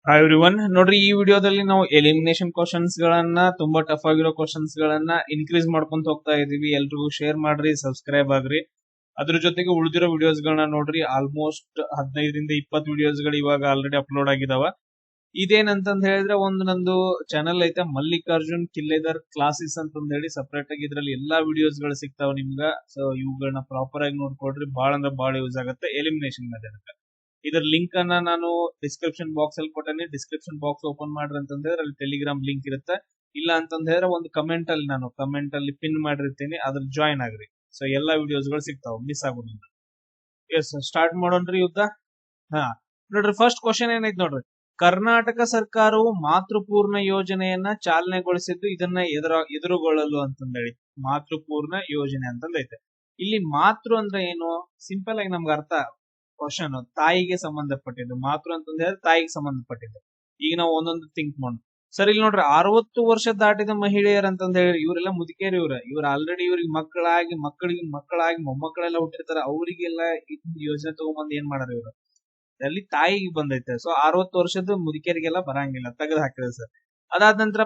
Hi everyone, ನೋಡ್ರಿ ಈ ವಿಡಿಯೋದಲ್ಲಿ ನಾವು ಎಲಿಮಿನೇಷನ್ ಕ್ವಶನ್ಸ್ ಗಳನ್ನ ತುಂಬಾ ಟಫ್ ಆಗಿರೋ ಕ್ವಶನ್ಸ್ ಗಳನ್ನ ಇನ್ಕ್ರೀಸ್ ಮಾಡ್ಕೊಂತ ಹೋಗ್ತಾ ಇದೀವಿ. ಎಲ್ರಿಗೂ ಶೇರ್ ಮಾಡ್ರಿ, ಸಬ್ಸ್ಕ್ರೈಬ್ ಆಗ್ರಿ. ಅದ್ರ ಜೊತೆಗೆ ಉಳಿದಿರೋ ವಿಡಿಯೋಸ್ ಗಳನ್ನ ನೋಡ್ರಿ. ಆಲ್ಮೋಸ್ಟ್ 15ರಿಂದ 20 ವಿಡಿಯೋಸ್ ಗಳು ಇವಾಗ ಆಲ್ರೆಡಿ ಅಪ್ಲೋಡ್ ಆಗಿದಾವ. ಇದೇನಂತಂದ್ ಹೇಳಿದ್ರೆ ಒಂದು ನಂದು ಚಾನಲ್ ಐತೆ, ಮಲ್ಲಿಕಾರ್ಜುನ್ ಕಿಲ್ಲೆದರ್ ಕ್ಲಾಸಸ್ ಅಂತಂದ್ ಹೇಳಿ ಸಪರೇಟ್ ಆಗಿ ಇದ್ರಲ್ಲಿ ಎಲ್ಲಾ ವಿಡಿಯೋಸ್ ಗಳು ಸಿಗ್ತಾವ ನಿಮ್ಗ. ಸೊ ಇವುಗಳನ್ನ ಪ್ರಾಪರ್ ಆಗಿ ನೋಡ್ಕೊಡ್ರಿ, ಬಹಳ ಅಂದ್ರೆ ಬಹಳ ಯೂಸ್ ಆಗುತ್ತೆ ಎಲಿಮಿನೇಷನ್ ಮೆಥಡ್. ಇದರ ಲಿಂಕ್ ಅನ್ನ ನಾನು ಡಿಸ್ಕ್ರಿಪ್ಷನ್ ಬಾಕ್ಸ್ ಅಲ್ಲಿ ಕೊಟ್ಟೇನೆ. ಡಿಸ್ಕ್ರಿಪ್ಷನ್ ಬಾಕ್ಸ್ ಓಪನ್ ಮಾಡ್ರಿ ಅಂತಂದ್ರೆ ಅಲ್ಲಿ ಟೆಲಿಗ್ರಾಮ್ ಲಿಂಕ್ ಇರುತ್ತೆ. ಇಲ್ಲ ಅಂತಂದ್ರೆ ಒಂದು ಕಮೆಂಟ್ ಅಲ್ಲಿ ಪಿನ್ ಮಾಡಿರ್ತೀನಿ, ಅದ್ರ ಜಾಯಿನ್ ಆಗ್ರಿ. ಸೊ ಎಲ್ಲಾ ವಿಡಿಯೋಸ್ ಗಳು ಸಿಗ್ತಾವ, ಮಿಸ್ ಆಗೋದಿಲ್ಲ. ಎಸ್, ಸ್ಟಾರ್ಟ್ ಮಾಡೋಣ್ರಿ ಯುದ್ಧ. ಹಾ, ನೋಡ್ರಿ ಫಸ್ಟ್ ಕ್ವಶನ್ ಏನೈತ್ ನೋಡ್ರಿ. ಕರ್ನಾಟಕ ಸರ್ಕಾರವು ಮಾತೃಪೂರ್ಣ ಯೋಜನೆಯನ್ನ ಚಾಲನೆಗೊಳಿಸಿದ್ದು ಇದನ್ನ ಎದುರುಗೊಳ್ಳಲು ಅಂತಂದೇಳಿ ಮಾತೃಪೂರ್ಣ ಯೋಜನೆ ಅಂತಂದೈತೆ. ಇಲ್ಲಿ ಮಾತೃ ಅಂದ್ರೆ ಏನು, ಸಿಂಪಲ್ ಆಗಿ ನಮ್ಗೆ ಅರ್ಥ. ಕ್ವಶನ್ ತಾಯಿಗೆ ಸಂಬಂಧಪಟ್ಟಿದ್ದು. ಮಾತೃ ಅಂತಂದ್ರೆ ತಾಯಿಗೆ ಸಂಬಂಧಪಟ್ಟಿದ್ದು. ಈಗ ನಾವು ಒಂದೊಂದು ಥಿಂಕ್ ಮಾಡೋಣ. ಸರ್ ಇಲ್ಲಿ ನೋಡ್ರಿ, 60 ವರ್ಷ ದಾಟಿದ ಮಹಿಳೆಯರು ಅಂತಂದ ಹೇಳಿ ಇವರೆಲ್ಲ ಮುದುಕೇರಿ. ಇವ್ರ ಆಲ್ರೆಡಿ ಇವ್ರಿಗೆ ಮಕ್ಕಳಾಗಿ ಮೊಮ್ಮಕ್ಕಳೆಲ್ಲ ಹುಟ್ಟಿರ್ತಾರ. ಅವರಿಗೆಲ್ಲ ಯೋಜನೆ ತಗೊಂಬಂದ್ ಏನ್ ಮಾಡಾರ ಇವ್ರು, ಅಲ್ಲಿ ತಾಯಿಗೆ ಬಂದೈತೆ. ಸೊ 60 ವರ್ಷದ ಮುದುಕೇರಿಗೆಲ್ಲ ಬರಂಗಿಲ್ಲ, ತೆಗೆದು ಹಾಕಿದೆ ಸರ್. ಅದಾದ ನಂತರ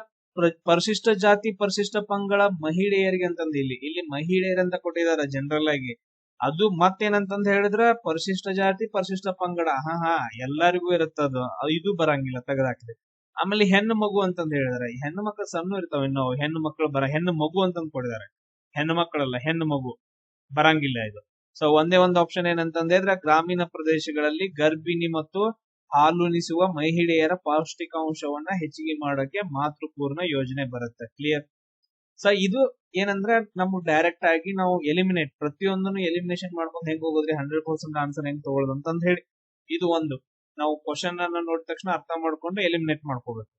ಪರಿಶಿಷ್ಟ ಜಾತಿ ಪರಿಶಿಷ್ಟ ಪಂಗಡ ಮಹಿಳೆಯರಿಗೆ ಅಂತಂದ ಇಲ್ಲಿ ಮಹಿಳೆಯರಂತ ಕೊಟ್ಟಿದ್ದಾರೆ ಜನರಲ್ ಆಗಿ. ಅದು ಮತ್ತೇನಂತಂದ್ ಹೇಳಿದ್ರೆ ಪರಿಶಿಷ್ಟ ಜಾತಿ ಪರಿಶಿಷ್ಟ ಪಂಗಡ, ಎಲ್ಲರಿಗೂ ಇರುತ್ತದು. ಇದು ಬರಂಗಿಲ್ಲ, ತೆಗೆದಾಕಿದೆ. ಆಮೇಲೆ ಹೆಣ್ಣು ಮಗು ಅಂತಂದ್ ಹೇಳಿದಾರೆ. ಹೆಣ್ಣು ಮಕ್ಕಳು ಸಣ್ಣ ಇರ್ತಾವ, ಇನ್ನು ಹೆಣ್ಣು ಮಕ್ಕಳು ಹೆಣ್ಣು ಮಗು ಅಂತಂದ್ ಕೊಟ್ಟಿದ್ದಾರೆ. ಹೆಣ್ಣು ಮಕ್ಕಳಲ್ಲ, ಹೆಣ್ಣು ಮಗು ಬರಂಗಿಲ್ಲ ಇದು. ಸೊ ಒಂದೇ ಒಂದು ಆಪ್ಷನ್ ಏನಂತಂದ್ರೆ ಗ್ರಾಮೀಣ ಪ್ರದೇಶಗಳಲ್ಲಿ ಗರ್ಭಿಣಿ ಮತ್ತು ಹಾಲುಣಿಸುವ ಮಹಿಳೆಯರ ಪೌಷ್ಟಿಕಾಂಶವನ್ನ ಹೆಚ್ಚಿಗೆ ಮಾಡೋಕೆ ಮಾತೃಪೂರ್ಣ ಯೋಜನೆ ಬರುತ್ತೆ. ಕ್ಲಿಯರ್? ಸೊ ಇದು ಏನಂದ್ರೆ ನಮ್ಗೆ ಡೈರೆಕ್ಟ್ ಆಗಿ ನಾವು ಪ್ರತಿಯೊಂದನ್ನು ಎಲಿಮಿನೇಷನ್ ಮಾಡ್ಕೊಂಡು ಹೆಂಗ್ ಹೋಗೋದ್ರಿ, 100% ಆನ್ಸರ್ ಹೆಂಗ್ ತಗೊಳ್ಳೋದು ಅಂತಂದ್ ಹೇಳಿ ಇದು ಒಂದು ನಾವು ಕ್ವಶನ್ ಅನ್ನ ನೋಡಿದ ತಕ್ಷಣ ಅರ್ಥ ಮಾಡ್ಕೊಂಡು ಎಲಿಮಿನೇಟ್ ಮಾಡ್ಕೋಬೇಕು.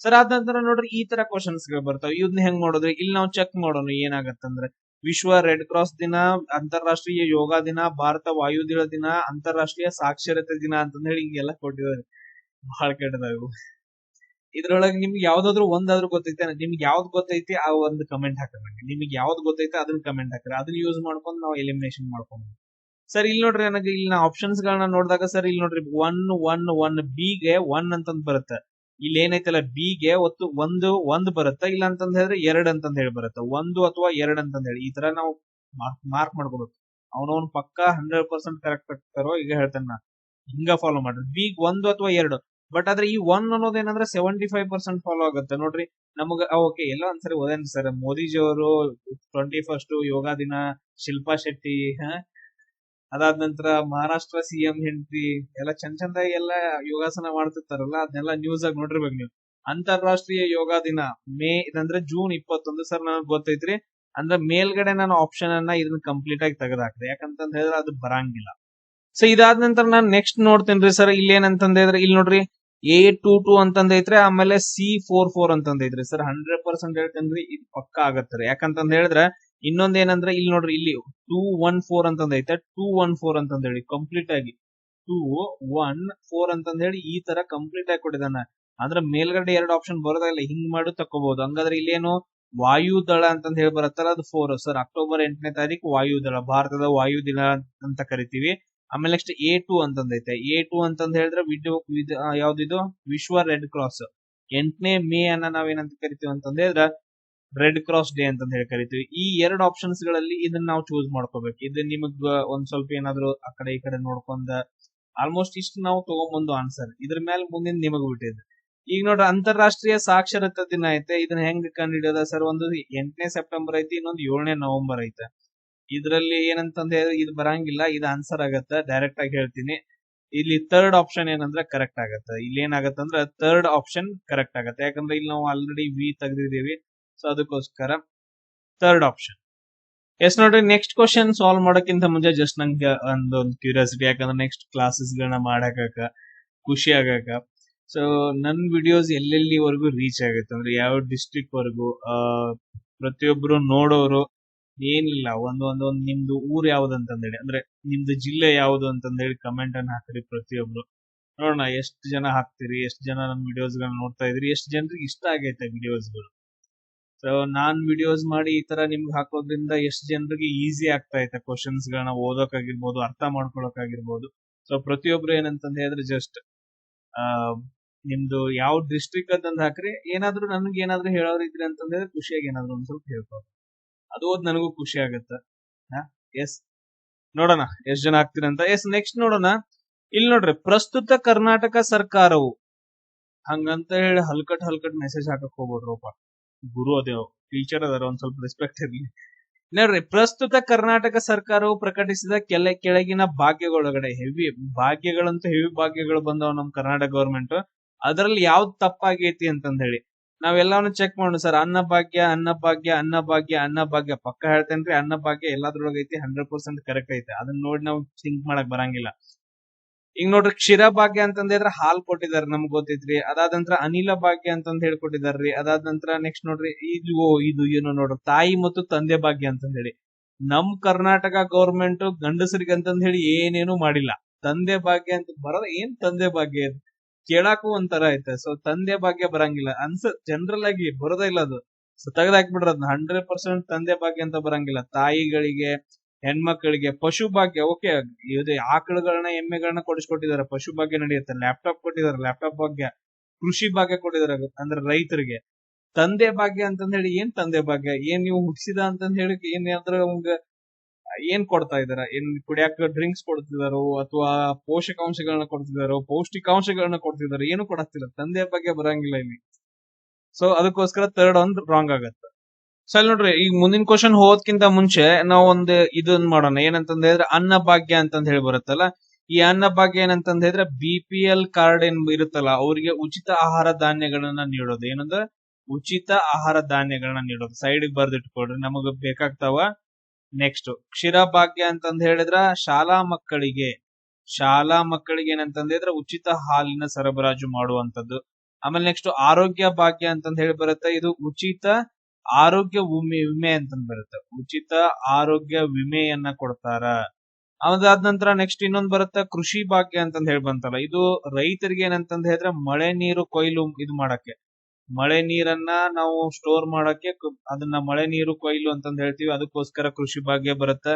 ಸರ್ ಆದ ನಂತರ ನೋಡ್ರಿ ಈ ತರ ಕ್ವಶನ್ಸ್ ಗಳು ಬರ್ತಾವ. ಇದನ್ನ ಹೆಂಗ್ ಮಾಡೋದ್ರಿ, ಇಲ್ಲಿ ನಾವು ಚೆಕ್ ಮಾಡೋಣ ಏನಾಗತ್ತಂದ್ರೆ ವಿಶ್ವ ರೆಡ್ ಕ್ರಾಸ್ ದಿನ, ಅಂತಾರಾಷ್ಟ್ರೀಯ ಯೋಗ ದಿನ, ಭಾರತ ವಾಯುದಳ ದಿನ, ಅಂತಾರಾಷ್ಟ್ರೀಯ ಸಾಕ್ಷರತೆ ದಿನ ಅಂತಂದ್ ಹೇಳಿ ಹಿಂಗೆಲ್ಲ ಕೊಟ್ಟಿದ್ದಾರೆ. ಬಹಳ ಕೆಟ್ಟದಾಗು. ಇದ್ರೊಳಗೆ ನಿಮ್ಗೆ ಯಾವ್ದಾದ್ರು ಒಂದಾದ್ರೂ ಗೊತ್ತೈತೆ, ನಿಮ್ಗೆ ಯಾವ್ದು ಗೊತ್ತೈತಿ ಆ ಒಂದು ಕಮೆಂಟ್ ಹಾಕಬೇಕು. ನಿಮ್ಗೆ ಯಾವ್ದು ಗೊತ್ತೈತೆ ಅದನ್ನ ಕಮೆಂಟ್ ಹಾಕ್ರಿ. ಅದನ್ನ ಯೂಸ್ ಮಾಡ್ಕೊಂಡು ನಾವು ಎಲಿಮಿನೇಷನ್ ಮಾಡ್ಕೊಂಡು. ಸರ್ ಇಲ್ಲಿ ನೋಡ್ರಿ, ನನಗೆ ಇಲ್ಲಿ ಆಪ್ಷನ್ಸ್ ಗಳನ್ನ ನೋಡಿದಾಗ ಸರ್ ಇಲ್ಲಿ ನೋಡ್ರಿ 1 ಬಿ ಗೆ 1 ಅಂತಂದ್ ಬರುತ್ತೆ. ಇಲ್ಲಿ ಏನೈತಲ್ಲ ಬಿ ಗೆ ಒಂದು ಬರುತ್ತೆ. ಇಲ್ಲ ಅಂತಂದ್ ಹೇಳಿದ್ರೆ 2 ಅಂತಂದ್ ಹೇಳಿ ಬರುತ್ತೆ. 1 ಅಥವಾ 2 ಅಂತಂದ್ ಹೇಳಿ ಈ ತರ ನಾವು ಮಾರ್ಕ್ ಮಾಡ್ಕೋಬೇಕು. ಅವನವನ್ ಪಕ್ಕ 100% ಕರೆಕ್ಟ್ ಆಗ್ತಾರೋ ಈಗ ಹೇಳ್ತೇನೆ ನಾ. ಹಿಂಗ ಫಾಲೋ ಮಾಡ್ರಿ. ಬಿ 1 ಅಥವಾ 2. ಬಟ್ ಆದ್ರೆ ಈ 1 ಅನ್ನೋದೇನಂದ್ರೆ 75% ಫಾಲೋ ಆಗುತ್ತೆ ನೋಡ್ರಿ. ನಮಗ ಓಕೆ ಎಲ್ಲ ಒಂದ್ಸರಿ ಓದೇನ್ರಿ ಸರ್. ಮೋದಿಜಿ ಅವರು 21st ಯೋಗ ದಿನ, ಶಿಲ್ಪಾ ಶೆಟ್ಟಿ, ಅದಾದ ನಂತರ ಮಹಾರಾಷ್ಟ್ರ ಸಿಎಂ ಹೆಂಡತಿ ಎಲ್ಲ ಚಂದಾಗಿ ಎಲ್ಲ ಯೋಗಾಸನ ಮಾಡ್ತಿರ್ತಾರಲ್ಲ, ಅದನ್ನೆಲ್ಲ ನ್ಯೂಸ್ ಆಗಿ ನೋಡಿರ್ಬೇಕು ನೀವು. ಅಂತಾರಾಷ್ಟ್ರೀಯ ಯೋಗ ದಿನ ಇದಂದ್ರೆ ಜೂನ್ 21. ಸರ್ ನನಗೆ ಗೊತ್ತೈತ್ರಿ. ಅಂದ್ರೆ ಮೇಲ್ಗಡೆ ನಾನು ಆಪ್ಷನ್ ಅನ್ನ ಇದನ್ನ ಕಂಪ್ಲೀಟ್ ಆಗಿ ತೆಗೆದಾಕ್ದೆ, ಯಾಕಂತಂದ್ ಹೇಳಿದ್ರೆ ಅದು ಬರಂಗಿಲ್ಲ. ಸೊ ಇದಾದ ನಂತರ ನಾನು ನೆಕ್ಸ್ಟ್ ನೋಡ್ತೇನ್ರಿ ಸರ್. ಇಲ್ಲಿ ಏನಂತಂದ್ರೆ ಇಲ್ಲಿ ನೋಡ್ರಿ A22 ಅಂತಂದೈತ್ರಿ, ಆಮೇಲೆ C44 ಅಂತಂದೈತ್ರಿ. ಸರ್ 100% ಹೇಳ್ತೇನ್ರಿ, ಇದು ಪಕ್ಕ ಆಗತ್ರಿ. ಯಾಕಂತಂದ್ ಹೇಳಿದ್ರೆ ಇನ್ನೊಂದ್ ಏನಂದ್ರೆ ಇಲ್ಲಿ ನೋಡ್ರಿ, ಇಲ್ಲಿ 214 ಅಂತಂದೈತೆ. 214 ಅಂತಂದ್ ಹೇಳಿ ಕಂಪ್ಲೀಟ್ ಆಗಿ 214 ಅಂತಂದ್ ಹೇಳಿ ಈ ತರ ಕಂಪ್ಲೀಟ್ ಆಗಿ ಕೊಟ್ಟಿದ್ದಾನ. ಅಂದ್ರೆ ಮೇಲ್ಗಡೆ 2 ಆಪ್ಷನ್ ಬರೋದಿಲ್ಲ, ಹಿಂಗ್ ಮಾಡಿ ತಕೋಬಹುದು. ಹಂಗಾದ್ರೆ ಇಲ್ಲೇನು ವಾಯುದಳ ಅಂತಂದ್ ಹೇಳಿ ಬರುತ್ತಲ್ಲ, ಅದು 4. ಸರ್ ಅಕ್ಟೋಬರ್ 8ನೇ ತಾರೀಕು ವಾಯುದಳ, ಭಾರತದ ವಾಯುದಿನ ಅಂತ ಕರಿತೀವಿ. ಆಮೇಲೆ ನೆಕ್ಸ್ಟ್ A2 ಅಂತಂದೈತೆ. A2 ಅಂತಂದ್ ಹೇಳಿದ್ರೆ ಯಾವ್ದಿದು ವಿಶ್ವ ರೆಡ್ ಕ್ರಾಸ್. 8ನೇ ಮೇ ಅನ್ನ ನಾವೇನಂತ ಕರಿತೀವಿ ಅಂತಂದ್ ಹೇಳಿದ್ರೆ ರೆಡ್ ಕ್ರಾಸ್ ಡೇ ಅಂತಂದ್ ಹೇಳಿ ಕರಿತೀವಿ. ಈ 2 ಆಪ್ಷನ್ಸ್ ಗಳಲ್ಲಿ ಇದನ್ನ ನಾವು ಚೂಸ್ ಮಾಡ್ಕೋಬೇಕು. ಇದು ನಿಮಗ್ ಒಂದ್ ಸ್ವಲ್ಪ ಏನಾದ್ರು ಆ ಕಡೆ ಈ ಕಡೆ ನೋಡ್ಕೊಂಡ ಆಲ್ಮೋಸ್ಟ್ ಇಷ್ಟು ನಾವು ತಗೊಂಬಂದು ಆನ್ಸರ್. ಇದ್ರ ಮೇಲೆ ಮುಂದಿನ ನಿಮಗ್ ಬಿಟ್ಟಿದೆ. ಈಗ ನೋಡ್ರಿ, ಅಂತಾರಾಷ್ಟ್ರೀಯ ಸಾಕ್ಷರತಾ ದಿನ ಐತೆ. ಇದನ್ನ ಹೆಂಗ್ ಕಂಡು ಹಿಡಿಯೋದ ಸರ್? ಒಂದು 8ನೇ ಸೆಪ್ಟೆಂಬರ್ ಐತಿ, ಇನ್ನೊಂದು 7ನೇ ನವೆಂಬರ್ ಐತೆ. ಇದ್ರಲ್ಲಿ ಏನಂತಂದ್ ಹೇಳಿದ್ರೆ ಇದು ಬರಂಗಿಲ್ಲ, ಇದು ಆನ್ಸರ್ ಆಗತ್ತೆ. ಡೈರೆಕ್ಟ್ ಆಗಿ ಹೇಳ್ತೀನಿ, ಇಲ್ಲಿ ಥರ್ಡ್ ಆಪ್ಷನ್ ಏನಂದ್ರೆ ಕರೆಕ್ಟ್ ಆಗತ್ತೆ. ಇಲ್ಲಿ ಏನಾಗತ್ತೆ ಅಂದ್ರೆ ಥರ್ಡ್ ಆಪ್ಷನ್ ಕರೆಕ್ಟ್ ಆಗತ್ತೆ. ಯಾಕಂದ್ರೆ ಇಲ್ಲಿ ನಾವು ಆಲ್ರೆಡಿ ವಿ ತೆಗೆದಿದ್ದೀವಿ. ಸೊ ಅದಕ್ಕೋಸ್ಕರ ಥರ್ಡ್ ಆಪ್ಷನ್. ಎಸ್ ನೋಡ್ರಿ, ನೆಕ್ಸ್ಟ್ ಕ್ವಶನ್ ಸಾಲ್ವ್ ಮಾಡೋಕ್ಕಿಂತ ಮುಂಚೆ ಜಸ್ಟ್ ನಂಗೆ ಒಂದು ಕ್ಯೂರಿಯಾಸಿಟಿ. ಯಾಕಂದ್ರೆ ನೆಕ್ಸ್ಟ್ ಕ್ಲಾಸಸ್ ಗಳನ್ನ ಮಾಡಾಕ ಖುಷಿ ಆಗಾಕ. ಸೊ ನನ್ ವಿಡಿಯೋಸ್ ಎಲ್ಲೆಲ್ಲಿವರೆಗೂ ರೀಚ್ ಆಗುತ್ತೆ ಅಂದ್ರೆ ಯಾವ ಡಿಸ್ಟ್ರಿಕ್ಟ್ ವರ್ಗು, ಪ್ರತಿಯೊಬ್ರು ನೋಡೋರು ಏನಿಲ್ಲ, ಒಂದು ನಿಮ್ದು ಊರ್ ಯಾವ್ದು ಅಂತಂದೇಳಿ, ಅಂದ್ರೆ ನಿಮ್ದು ಜಿಲ್ಲೆ ಯಾವ್ದು ಅಂತಂದೇಳಿ ಕಮೆಂಟ್ ಅನ್ನ ಹಾಕ್ರಿ ಪ್ರತಿಯೊಬ್ರು. ನೋಡೋಣ ಎಷ್ಟು ಜನ ಹಾಕ್ತಿರಿ, ಎಷ್ಟು ಜನ ನನ್ನ ವಿಡಿಯೋಸ್ ಗಳನ್ನ ನೋಡ್ತಾ ಇದ್ರಿ, ಎಷ್ಟು ಜನರಿಗೆ ಇಷ್ಟ ಆಗೈತೆ ವಿಡಿಯೋಸ್ಗಳು. ಸೊ ನಾನ್ ವಿಡಿಯೋಸ್ ಮಾಡಿ ಈ ತರ ನಿಮ್ಗೆ ಹಾಕೋದ್ರಿಂದ ಎಷ್ಟು ಜನರಿಗೆ ಈಸಿ ಆಗ್ತಾ ಐತೆ ಕ್ವಶನ್ಸ್ ಗಳನ್ನ ಓದೋಕಾಗಿರ್ಬೋದು, ಅರ್ಥ ಮಾಡ್ಕೊಳಕಾಗಿರ್ಬೋದು. ಸೊ ಪ್ರತಿಯೊಬ್ರು ಏನಂತಂದ್ ಹೇಳಿದ್ರೆ ಜಸ್ಟ್ ಆ ನಿಮ್ದು ಯಾವ ಡಿಸ್ಟ್ರಿಕ್ಟ್ ಅಂತಂದ್ ಹಾಕ್ರಿ. ಏನಾದ್ರು ನನ್ಗೆ ಏನಾದ್ರು ಹೇಳೋರ್ ಇದ್ರಿ ಅಂತಂದ್ರೆ ಖುಷಿಯಾಗಿ ಏನಾದ್ರು ಒಂದ್ ಸ್ವಲ್ಪ ಹೇಳ್ಬೋದು. ಅದು ಓದ್ ನನಗೂ ಖುಷಿ ಆಗತ್ತ. ಎಸ್, ನೋಡೋಣ ಎಷ್ಟ್ ಜನ ಆಗ್ತೀರಂತ. ಎಸ್, ನೆಕ್ಸ್ಟ್ ನೋಡೋಣ. ಇಲ್ಲಿ ನೋಡ್ರಿ, ಪ್ರಸ್ತುತ ಕರ್ನಾಟಕ ಸರ್ಕಾರವು ಹಂಗಂತ ಹೇಳಿ ಹಲ್ಕಟ್ ಮೆಸೇಜ್ ಹಾಕಕ್ ಹೋಗ್ಬೋಡ್ರಪ್ಪ. ಗುರು ಅದೇವ್ ಟೀಚರ್ ಅದಾರ, ಒಂದ್ ಸ್ವಲ್ಪ ರೆಸ್ಪೆಕ್ಟ್ ಇರ್ಲಿ. ನೋಡ್ರಿ, ಪ್ರಸ್ತುತ ಕರ್ನಾಟಕ ಸರ್ಕಾರವು ಪ್ರಕಟಿಸಿದ ಕೆಳಗಿನ ಭಾಗ್ಯಗಳೊಳಗಡೆ ಹೆವಿ ಭಾಗ್ಯಗಳು ಬಂದವ ನಮ್ ಕರ್ನಾಟಕ ಗವರ್ಮೆಂಟ್. ಅದರಲ್ಲಿ ಯಾವ್ದು ತಪ್ಪಾಗೈತಿ ಅಂತಂದ್ ಹೇಳಿ ನಾವೆಲ್ಲಾನು ಚೆಕ್ ಮಾಡೋಣ ಸರ್. ಅನ್ನಭಾಗ್ಯ ಪಕ್ಕ ಹೇಳ್ತೇನ್ರಿ. ಅನ್ನಭಾಗ್ಯ ಎಲ್ಲಾದ್ರೊಳಗೈತಿ, 100% ಕರೆಕ್ಟ್ ಐತೆ. ಅದನ್ನ ನೋಡಿ ನಾವು ಥಿಂಕ್ ಮಾಡಕ್ ಬರಂಗಿಲ್ಲ. ಈಗ ನೋಡ್ರಿ, ಕ್ಷೀರ ಭಾಗ್ಯ ಅಂತಂದ್ರೆ ಹಾಲ್ ಕೊಟ್ಟಿದಾರೆ, ನಮ್ಗ್ ಗೊತ್ತೈತ್ರಿ. ಅದಾದ ನಂತರ ಅನಿಲ ಭಾಗ್ಯ ಅಂತಂದ್ ಹೇಳ್ಕೊಟ್ಟಿದಾರ್ರಿ. ಅದಾದ ನಂತರ ನೆಕ್ಸ್ಟ್ ನೋಡ್ರಿ, ಇದು ಏನು ನೋಡ್ರಿ, ತಾಯಿ ಮತ್ತು ತಂದೆ ಭಾಗ್ಯ ಅಂತಂದ್ ಹೇಳಿ ನಮ್ ಕರ್ನಾಟಕ ಗೌರ್ಮೆಂಟ್ ಗಂಡಸರಿಗೆ ಅಂತಂದ್ ಹೇಳಿ ಏನೇನು ಮಾಡಿಲ್ಲ. ತಂದೆ ಭಾಗ್ಯ ಅಂತ ಬರೋದ ಏನ್ ತಂದೆ ಭಾಗ್ಯ ಕೇಳಾಕು ಒಂಥರ ಐತೆ. ಸೊ ತಂದೆ ಭಾಗ್ಯ ಬರಂಗಿಲ್ಲ ಜನರಲ್ ಆಗಿ ಬರೋದೇ ಇಲ್ಲ ಅದು. ಸೊ ತೆಗೆದಾಕ್ಬಿಡ್ರ ಅದನ್ನ. 100% ತಂದೆ ಭಾಗ್ಯ ಅಂತ ಬರಂಗಿಲ್ಲ. ತಾಯಿಗಳಿಗೆ, ಹೆಣ್ಮಕ್ಳಿಗೆ ಪಶು ಭಾಗ್ಯ ಓಕೆ, ಇದು ಆಕಳುಗಳನ್ನ ಎಮ್ಮೆಗಳನ್ನ ಕೊಡಿಸ್ಕೊಟ್ಟಿದ್ದಾರೆ, ಪಶು ಭಾಗ್ಯ ನಡೆಯುತ್ತೆ. ಲ್ಯಾಪ್ಟಾಪ್ ಕೊಟ್ಟಿದ್ದಾರೆ, ಲ್ಯಾಪ್ಟಾಪ್ ಭಾಗ್ಯ. ಕೃಷಿ ಭಾಗ್ಯ ಕೊಟ್ಟಿದ್ದಾರೆ, ಅಂದ್ರೆ ರೈತರಿಗೆ. ತಂದೆ ಭಾಗ್ಯ ಅಂತಂದ್ ಹೇಳಿ ಏನ್ ತಂದೆ ಭಾಗ್ಯ? ಏನ್ ನೀವು ಹುಟ್ಟಿಸಿದ ಅಂತಂದ್ ಹೇಳಿ ಏನ್ ಕೊಡ್ತಾ ಇದಾರ? ಏನ್ ಕುಡಿಯಾಕ ಡ್ರಿಂಕ್ಸ್ ಕೊಡ್ತಿದಾರೋ ಅಥವಾ ಪೋಷಕಾಂಶಗಳನ್ನ ಕೊಡ್ತಿದಾರೋ, ಪೌಷ್ಟಿಕಾಂಶಗಳನ್ನ ಕೊಡ್ತಿದಾರೋ? ಏನು ಕೊಡಕ್ತಿಲ್ಲ. ತಂದೆ ಭಾಗ್ಯ ಬರಂಗಿಲ್ಲ ಇಲ್ಲಿ. ಸೊ ಅದಕ್ಕೋಸ್ಕರ ಥರ್ಡ್ ಒಂದು ರಾಂಗ್ ಆಗತ್ತೆ. ಸೊ ಅಲ್ಲಿ ನೋಡ್ರಿ, ಈಗ ಮುಂದಿನ ಕ್ವಶನ್ ಹೋಗೋದ್ಕಿಂತ ಮುಂಚೆ ನಾವು ಒಂದು ಇದನ್ ಮಾಡೋಣ. ಏನಂತಂದ್ ಹೇಳಿದ್ರೆ ಅನ್ನ ಭಾಗ್ಯ ಅಂತಂದ್ ಹೇಳಿ ಬರುತ್ತಲ್ಲ. ಈ ಅನ್ನ ಭಾಗ್ಯ ಏನಂತಂದ್ ಹೇಳಿದ್ರೆ BPL ಕಾರ್ಡ್ ಏನ್ ಇರುತ್ತಲ್ಲ, ಅವ್ರಿಗೆ ಉಚಿತ ಆಹಾರ ಧಾನ್ಯಗಳನ್ನ ನೀಡೋದು. ಏನಂದ್ರೆ ಉಚಿತ ಆಹಾರ ಧಾನ್ಯಗಳನ್ನ ನೀಡೋದು. ಸೈಡ್ ಬರ್ದಿಟ್ಕೊಡ್ರಿ, ನಮಗ ಬೇಕಾಗ್ತಾವ. ನೆಕ್ಸ್ಟ್ ಕ್ಷೀರ ಭಾಗ್ಯ ಅಂತಂದ್ ಹೇಳಿದ್ರ ಶಾಲಾ ಮಕ್ಕಳಿಗೆ ಏನಂತಂದ್ ಹೇಳಿದ್ರೆ ಉಚಿತ ಹಾಲಿನ ಸರಬರಾಜು ಮಾಡುವಂತದ್ದು. ಆಮೇಲೆ ನೆಕ್ಸ್ಟ್ ಆರೋಗ್ಯ ಭಾಗ್ಯ ಅಂತಂದ್ ಹೇಳಿ ಬರುತ್ತೆ. ಇದು ಉಚಿತ ಆರೋಗ್ಯ ವಿಮೆ ಅಂತಂದ್ ಬರುತ್ತೆ. ಉಚಿತ ಆರೋಗ್ಯ ವಿಮೆಯನ್ನ ಕೊಡ್ತಾರ. ಅದಾದ ನಂತರ ನೆಕ್ಸ್ಟ್ ಇನ್ನೊಂದ್ ಬರುತ್ತೆ ಕೃಷಿ ಭಾಗ್ಯ ಅಂತಂದ್ ಹೇಳಿ ಬಂತಲ್ಲ. ಇದು ರೈತರಿಗೆ ಏನಂತಂದ್ ಹೇಳಿದ್ರೆ ಮಳೆ ನೀರು ಕೊಯ್ಲು ಇದು ಮಾಡಕ್ಕೆ, ಮಳೆ ನೀರನ್ನ ನಾವು ಸ್ಟೋರ್ ಮಾಡಕ್ಕೆ ಅದನ್ನ ಮಳೆ ನೀರು ಕೊಯ್ಲು ಅಂತಂದ್ ಹೇಳ್ತೀವಿ. ಅದಕ್ಕೋಸ್ಕರ ಕೃಷಿ ಭಾಗ್ಯ ಬರುತ್ತೆ.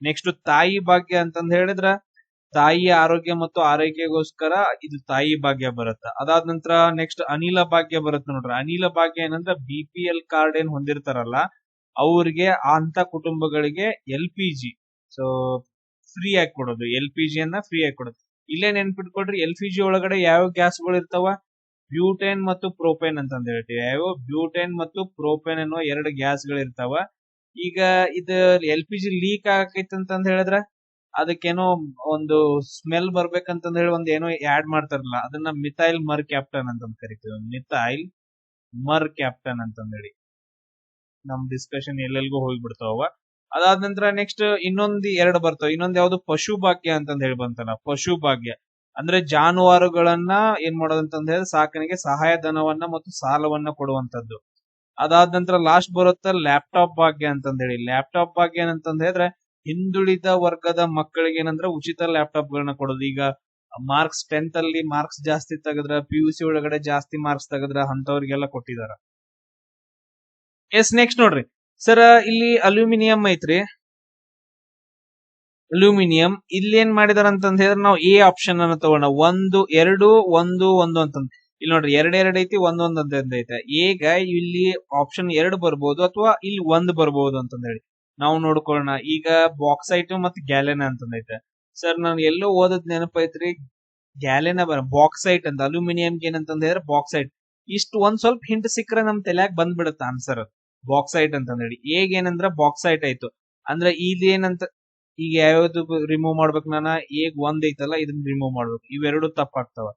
ನೆಕ್ಸ್ಟ್ ತಾಯಿ ಭಾಗ್ಯ ಅಂತಂದ್ ಹೇಳಿದ್ರ ತಾಯಿಯ ಆರೋಗ್ಯ ಮತ್ತು ಆರೈಕೆಗೋಸ್ಕರ ಇದು ತಾಯಿ ಭಾಗ್ಯ ಬರುತ್ತೆ. ಅದಾದ ನಂತರ ನೆಕ್ಸ್ಟ್ ಅನಿಲ ಭಾಗ್ಯ ಬರುತ್ತೆ ನೋಡ್ರಿ. ಅನಿಲ ಭಾಗ್ಯ ಏನಂದ್ರೆ BPL ಕಾರ್ಡ್ ಏನ್ ಹೊಂದಿರ್ತಾರಲ್ಲ ಅವ್ರಿಗೆ, ಅಂತ ಕುಟುಂಬಗಳಿಗೆ LPG ಸೊ ಫ್ರೀ ಆಗಿ ಕೊಡೋದು. LPG ಅನ್ನ ಫ್ರೀ ಆಗಿ ಕೊಡೋದು. ಇಲ್ಲೇ ನೆನ್ಪಿಟ್ಕೊಡ್ರಿ, LPG ಒಳಗಡೆ ಯಾವ ಗ್ಯಾಸ್ಗಳು ಇರ್ತಾವ? ಬ್ಯೂಟೇನ್ ಮತ್ತು ಪ್ರೋಪೇನ್ ಅಂತಂದ್ ಹೇಳ್ತೀವಿ. ಯಾವ ಬ್ಯೂಟೇನ್ ಮತ್ತು ಪ್ರೋಪೇನ್ ಅನ್ನೋ 2 ಗ್ಯಾಸ್ಗಳು ಇರ್ತಾವ. ಈಗ ಇದು LPG ಲೀಕ್ ಆಗೈತೆ ಅಂತಂದ್ ಹೇಳಿದ್ರ ಅದಕ್ಕೇನೋ ಒಂದು ಸ್ಮೆಲ್ ಬರ್ಬೇಕಂತಂದ್ ಹೇಳಿ ಒಂದ್ ಏನೋ ಆಡ್ ಮಾಡ್ತಾರಲ್ಲ, ಅದನ್ನ ಮಿಥೈಲ್ ಮರ್ ಕ್ಯಾಪ್ಟನ್ ಅಂತಂದ್ ಕರಿತೀವಿ. ಮಿಥೈಲ್ ಮರ್ ಕ್ಯಾಪ್ಟನ್ ಅಂತಂದ್ ಹೇಳಿ ನಮ್ ಡಿಸ್ಕಷನ್ ಎಲ್ಲೆಲ್ಗೂ ಹೋಗ್ಬಿಡ್ತಾವ. ಅದಾದ ನಂತರ ನೆಕ್ಸ್ಟ್ ಇನ್ನೊಂದ್ 2 ಬರ್ತಾವ. ಇನ್ನೊಂದ್ ಯಾವ್ದು ಪಶು ಭಾಗ್ಯ ಅಂತಂದ್ ಹೇಳಿ ಬಂತಲ್ಲ. ಪಶು ಭಾಗ್ಯ ಅಂದ್ರೆ ಜಾನುವಾರುಗಳನ್ನ ಏನ್ ಮಾಡೋದಂತಂದ್ ಹೇಳಿದ್ರೆ ಸಾಕಣೆಗೆ ಸಹಾಯಧನವನ್ನ ಮತ್ತು ಸಾಲವನ್ನ ಕೊಡುವಂತದ್ದು. ಅದಾದ ನಂತರ ಲಾಸ್ಟ್ ಬರುತ್ತೆ ಲ್ಯಾಪ್ಟಾಪ್ ಭಾಗ್ಯ ಅಂತಂದ್ ಹೇಳಿ. ಲ್ಯಾಪ್ಟಾಪ್ ಭಾಗ್ಯ ಏನಂತಂದ್ ಹೇಳಿದ್ರೆ ಹಿಂದುಳಿದ ವರ್ಗದ ಮಕ್ಕಳಿಗೆ ಏನಂದ್ರೆ ಉಚಿತ ಲ್ಯಾಪ್ಟಾಪ್ ಗಳನ್ನ ಕೊಡೋದು. ಈಗ ಮಾರ್ಕ್ಸ್ 10th ಅಲ್ಲಿ ಮಾರ್ಕ್ಸ್ ಜಾಸ್ತಿ ತೆಗೆದ್ರ, PUC ಒಳಗಡೆ ಜಾಸ್ತಿ ಮಾರ್ಕ್ಸ್ ತೆಗೆದ್ರ ಅಂತವ್ರಿಗೆಲ್ಲ ಕೊಟ್ಟಿದಾರ. ಎಸ್, ನೆಕ್ಸ್ಟ್ ನೋಡ್ರಿ ಸರ್, ಇಲ್ಲಿ ಅಲ್ಯೂಮಿನಿಯಂ ಐತ್ರಿ. ಅಲ್ಯೂಮಿನಿಯಂ ಇಲ್ಲಿ ಏನ್ ಮಾಡಿದಾರ ಅಂತಂದ್ ಹೇಳಿದ್ರೆ ನಾವು A ಆಪ್ಷನ್ ಅನ್ನ ತಗೋಣ. 1 2 1 1 ಅಂತಂದ್ ಇಲ್ಲಿ ನೋಡ್ರಿ 2 ಐತಿ, 1 ಅಂತ ಐತೆ. ಈಗ ಇಲ್ಲಿ ಆಪ್ಷನ್ 2 ಬರ್ಬೋದು ಅಥವಾ ಇಲ್ಲಿ 1 ಬರ್ಬೋದು ಅಂತಂದ್ ಹೇಳಿ ನಾವು ನೋಡ್ಕೊಳ್ಳೋಣ. ಈಗ ಬಾಕ್ಸೈಟ್ ಮತ್ತು ಗ್ಯಾಲೆನ ಅಂತಂದ್ ಐತೆ. ಸರ್ ನಾನು ಎಲ್ಲೋ ಓದದ್ ನೆನಪೈತ್ರಿ, ಗ್ಯಾಲೆನ ಬಾಕ್ಸೈಟ್ ಅಂತ. ಅಲ್ಯೂಮಿನಿಯಂಗೆ ಏನಂತಂದ್ ಹೇಳಿದ್ರೆ ಬಾಕ್ಸೈಟ್. ಇಷ್ಟು ಒಂದ್ ಸ್ವಲ್ಪ ಹಿಂಟ್ ಸಿಕ್ಕರೆ ನಮ್ ತಲೆಯಾಗ ಬಂದ್ಬಿಡುತ್ತೆ ಆನ್ಸರ್, ಬಾಕ್ಸೈಟ್ ಅಂತಂದ್ ಹೇಳಿ. ಈಗ ಏನಂದ್ರ ಬಾಕ್ಸೈಟ್ ಆಯ್ತು ಅಂದ್ರೆ ಇದೇನಂತ, ಈಗ ಯಾವ್ದು ರಿಮೂವ್ ಮಾಡ್ಬೇಕು ನಾನು? ಈಗ 1 ಐತಲ್ಲ, ಇದನ್ನ ರಿಮೂವ್ ಮಾಡ್ಬೇಕು. ಇವೆರಡು ತಪ್ಪಾಗ್ತಾವ.